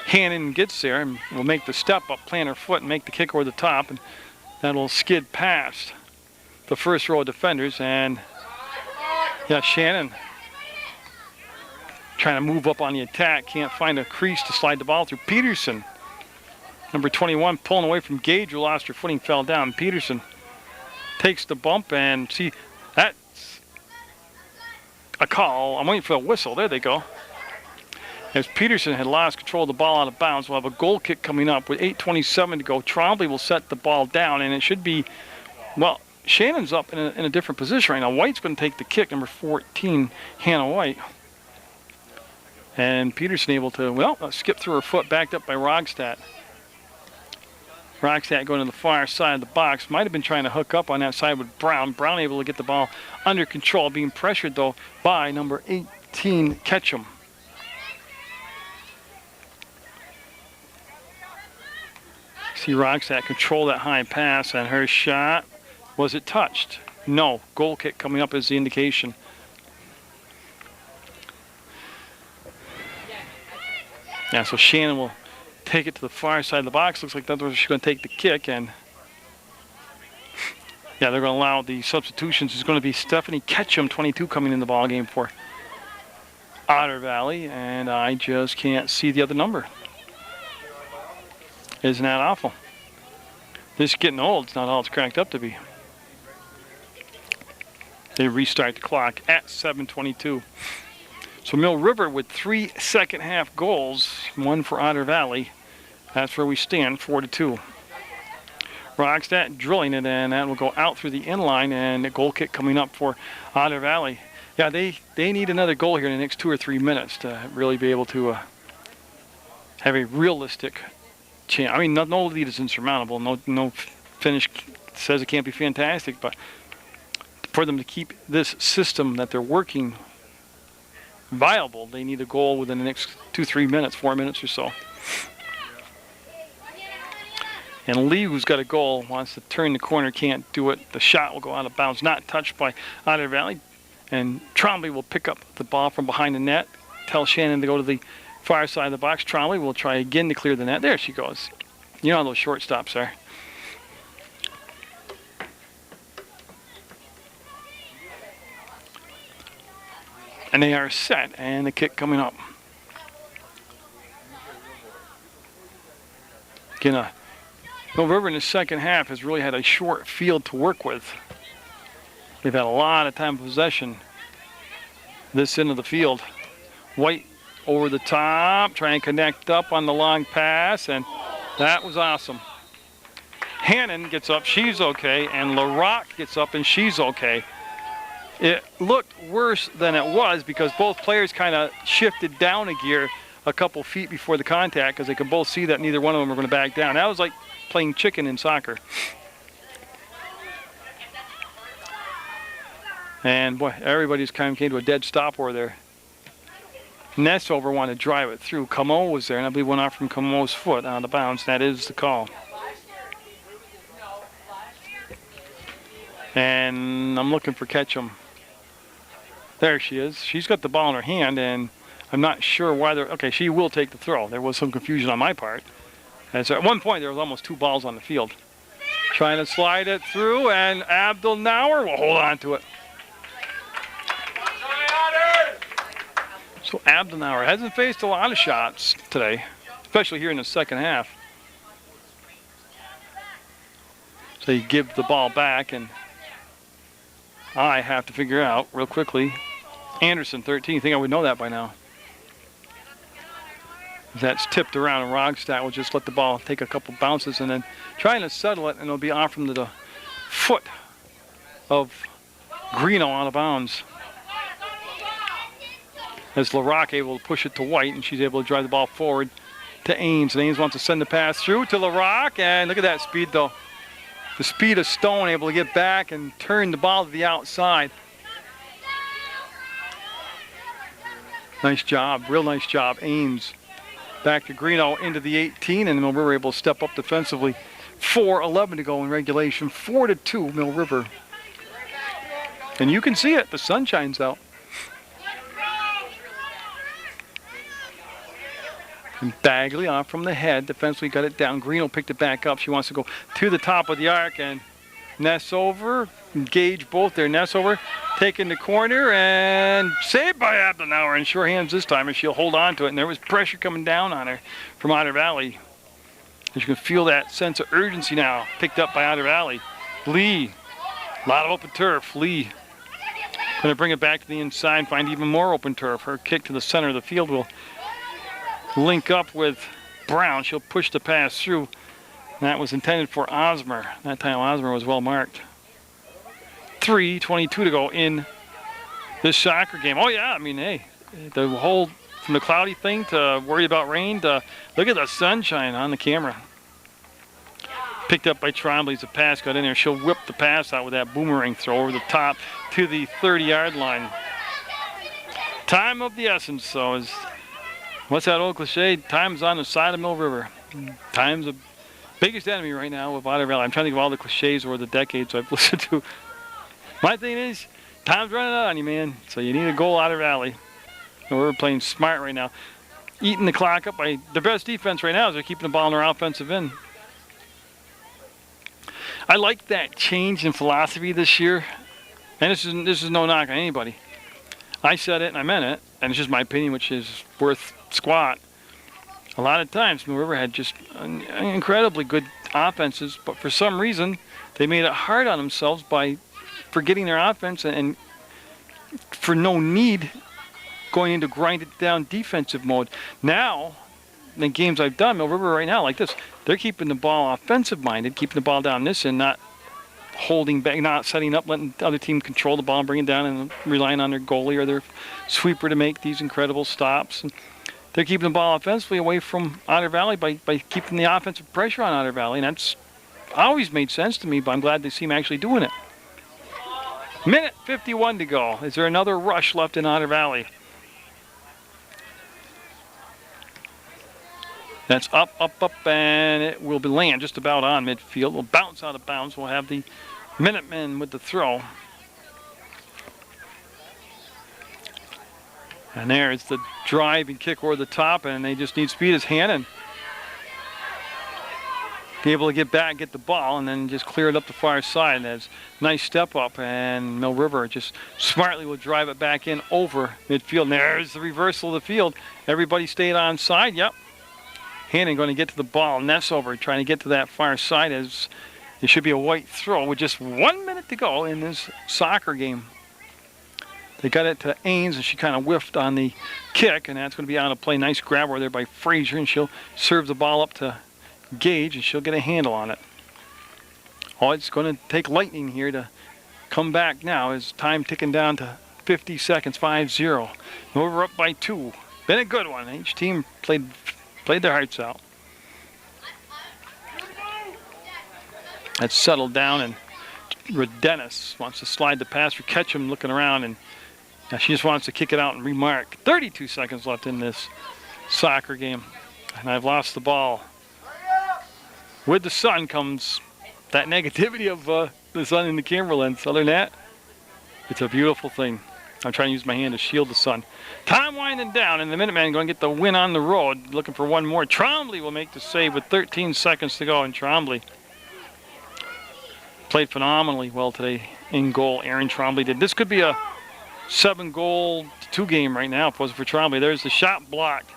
Hannon gets there and will make the step up, plant her foot, and make the kick over the top, and that'll skid past the first row of defenders. And yeah, Shannon trying to move up on the attack, can't find a crease to slide the ball through. Peterson, number 21, pulling away from Gage, who lost her footing, fell down. Peterson takes the bump, and see, that's a call. I'm waiting for a whistle. There they go. As Peterson had lost control of the ball out of bounds, we'll have a goal kick coming up with 8:27 to go. Trombley will set the ball down, and it should be, well, Shannon's up in a different position right now. White's going to take the kick, number 14, Hannah White. And Peterson able to, well, skip through her foot, backed up by Rogstad. Rogstad going to the far side of the box. Might have been trying to hook up on that side with Brown. Brown able to get the ball under control, being pressured, though, by number 18, Ketchum. See Rogstad control that high pass, and her shot, was it touched? No. Goal kick coming up is the indication. Yeah, so Shannon will take it to the far side of the box. Looks like that's where she's going to take the kick, and yeah, they're going to allow the substitutions. There's going to be Stephanie Ketchum, 22, coming in the ball game for Otter Valley, and I just can't see the other number. Isn't that awful? This is getting old. It's not all it's cracked up to be. They restart the clock at 7:22. So Mill River with 3 second-half goals, one for Otter Valley. That's where we stand, 4-2. Rogstad drilling it, and that will go out through the inline, and a goal kick coming up for Otter Valley. Yeah, they need another goal here in the next 2 or 3 minutes to really be able to have a realistic chance. I mean, no lead is insurmountable. No finish says it can't be fantastic, but for them to keep this system that they're working viable, they need a goal within the next 2-3 minutes, 4 minutes or so. And Lee, who's got a goal, wants to turn the corner, can't do it. The shot will go out of bounds, not touched by Otter Valley. And Trombley will pick up the ball from behind the net. tell Shannon to go to the far side of the box. Trombley will try again to clear the net. There she goes. You know how those shortstops are. And they are set, and the kick coming up. Again, Mill River in the second half has really had a short field to work with. They've had a lot of time of possession this end of the field. White over the top, trying to connect up on the long pass, and that was awesome. Hannon gets up, she's okay, and LaRock gets up, and she's okay. It looked worse than it was because both players kind of shifted down a gear a couple feet before the contact because they could both see that neither one of them were going to back down. That was like playing chicken in soccer. And boy, everybody's kind of came to a dead stop over there. Nessover wanted to drive it through. Camo was there, and I believe went off from Camo's foot out of bounds. That is the call. And I'm looking for Ketchum. There she is. She's got the ball in her hand, and I'm not sure why they're... Okay, she will take the throw. There was some confusion on my part. And so at one point, there was almost 2 balls on the field. Trying to slide it through, and Abdul Nauer will hold on to it. So Abdul Nauer hasn't faced a lot of shots today, especially here in the second half. So you give the ball back, and I have to figure out real quickly. Anderson, 13. I think I would know that by now. That's tipped around, and Rogstad will just let the ball take a couple bounces and then trying to settle it, and it'll be off from the foot of Greeno out of bounds. As LaRock able to push it to White, and she's able to drive the ball forward to Ames. And Ames wants to send the pass through to LaRock, and look at that speed, though. The speed of Stone, able to get back and turn the ball to the outside. Nice job, real nice job. Ames back to Greeno into the 18, and Mill River able to step up defensively. 4:11 to go in regulation, 4-2 Mill River. And you can see it, the sun shines out. And Bagley off from the head, defensively got it down. Greeno picked it back up. She wants to go to the top of the arc, and Nessover, engage both there. Nessover taking the corner and saved by Abdul Nauer in sure hands this time, and she'll hold on to it. And there was pressure coming down on her from Otter Valley. And you can feel that sense of urgency now, picked up by Otter Valley. Lee, a lot of open turf. Lee going to bring it back to the inside, find even more open turf. Her kick to the center of the field will link up with Brown. She'll push the pass through. That was intended for Osmer. That time Osmer was well marked. 3:22 to go in this soccer game. Oh yeah, I mean, hey, the whole, from the cloudy thing to worry about rain to look at the sunshine on the camera. Picked up by Trombley as the pass got in there. She'll whip the pass out with that boomerang throw over the top to the 30-yard line. Time of the essence, so is... What's that old cliche? Time's on the side of Mill River. Time's the biggest enemy right now with Otter Valley. I'm trying to think of all the cliches over the decades I've listened to. My thing is, time's running out on you, man. So you need a goal, Otter Valley. And we're playing smart right now. Eating the clock up by the best defense right now is they're keeping the ball in their offensive end. I like that change in philosophy this year. And this is no knock on anybody. I said it and I meant it, and it's just my opinion, which is worth squat. A lot of times, Mill River had just incredibly good offenses, but for some reason, they made it hard on themselves by forgetting their offense and for no need going into grinded down defensive mode. Now, in games I've done, Mill River right now, like this, they're keeping the ball offensive minded, keeping the ball down this and not holding back, not setting up, letting the other team control the ball and bring it down and relying on their goalie or their sweeper to make these incredible stops. And they're keeping the ball offensively away from Otter Valley by keeping the offensive pressure on Otter Valley, and that's always made sense to me, but I'm glad they seem actually doing it. Minute 51 to go. Is there another rush left in Otter Valley? That's up, and it will be land just about on midfield. We'll bounce out of bounds. We'll have the Minutemen with the throw. And there's the drive and kick over the top, and they just need speed as Hannon. Be able to get back, get the ball, and then just clear it up the far side. And that's nice step up, and Mill River just smartly will drive it back in over midfield. And there's the reversal of the field. Everybody stayed on side. Yep. Hannon going to get to the ball. Ness over, trying to get to that far side as it should be a white throw with just 1 minute to go in this soccer game. They got it to Ains, and she kind of whiffed on the kick, and that's going to be out of play. Nice grab over there by Frazier, and she'll serve the ball up to Gage, and she'll get a handle on it. Oh, it's going to take lightning here to come back now as time ticking down to 50 seconds, 5-0. Over up by 2. Been a good one. Each team played their hearts out. That's settled down, and Redennis wants to slide the pass for Ketchum, looking around, and now she just wants to kick it out and remark. 32 seconds left in this soccer game, and I've lost the ball. With the sun comes that negativity of the sun in the camera lens. Other than that, it's a beautiful thing. I'm trying to use my hand to shield the sun. Time winding down, and the Minutemen going to get the win on the road. Looking for one more. Trombley will make the save with 13 seconds to go, and Trombley played phenomenally well today in goal. Aaron Trombley did. This could be a 7-goal-2 game right now if it wasn't for Trombley. There's the shot blocked.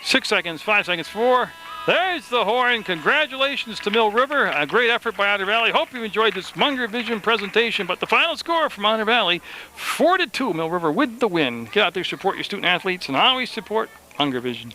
6 seconds, 5 seconds, 4. There's the horn. Congratulations to Mill River. A great effort by Otter Valley. Hope you enjoyed this Munger Vision presentation. But the final score from Otter Valley, 4-2. Mill River with the win. Get out there, support your student athletes, and always support Munger Vision.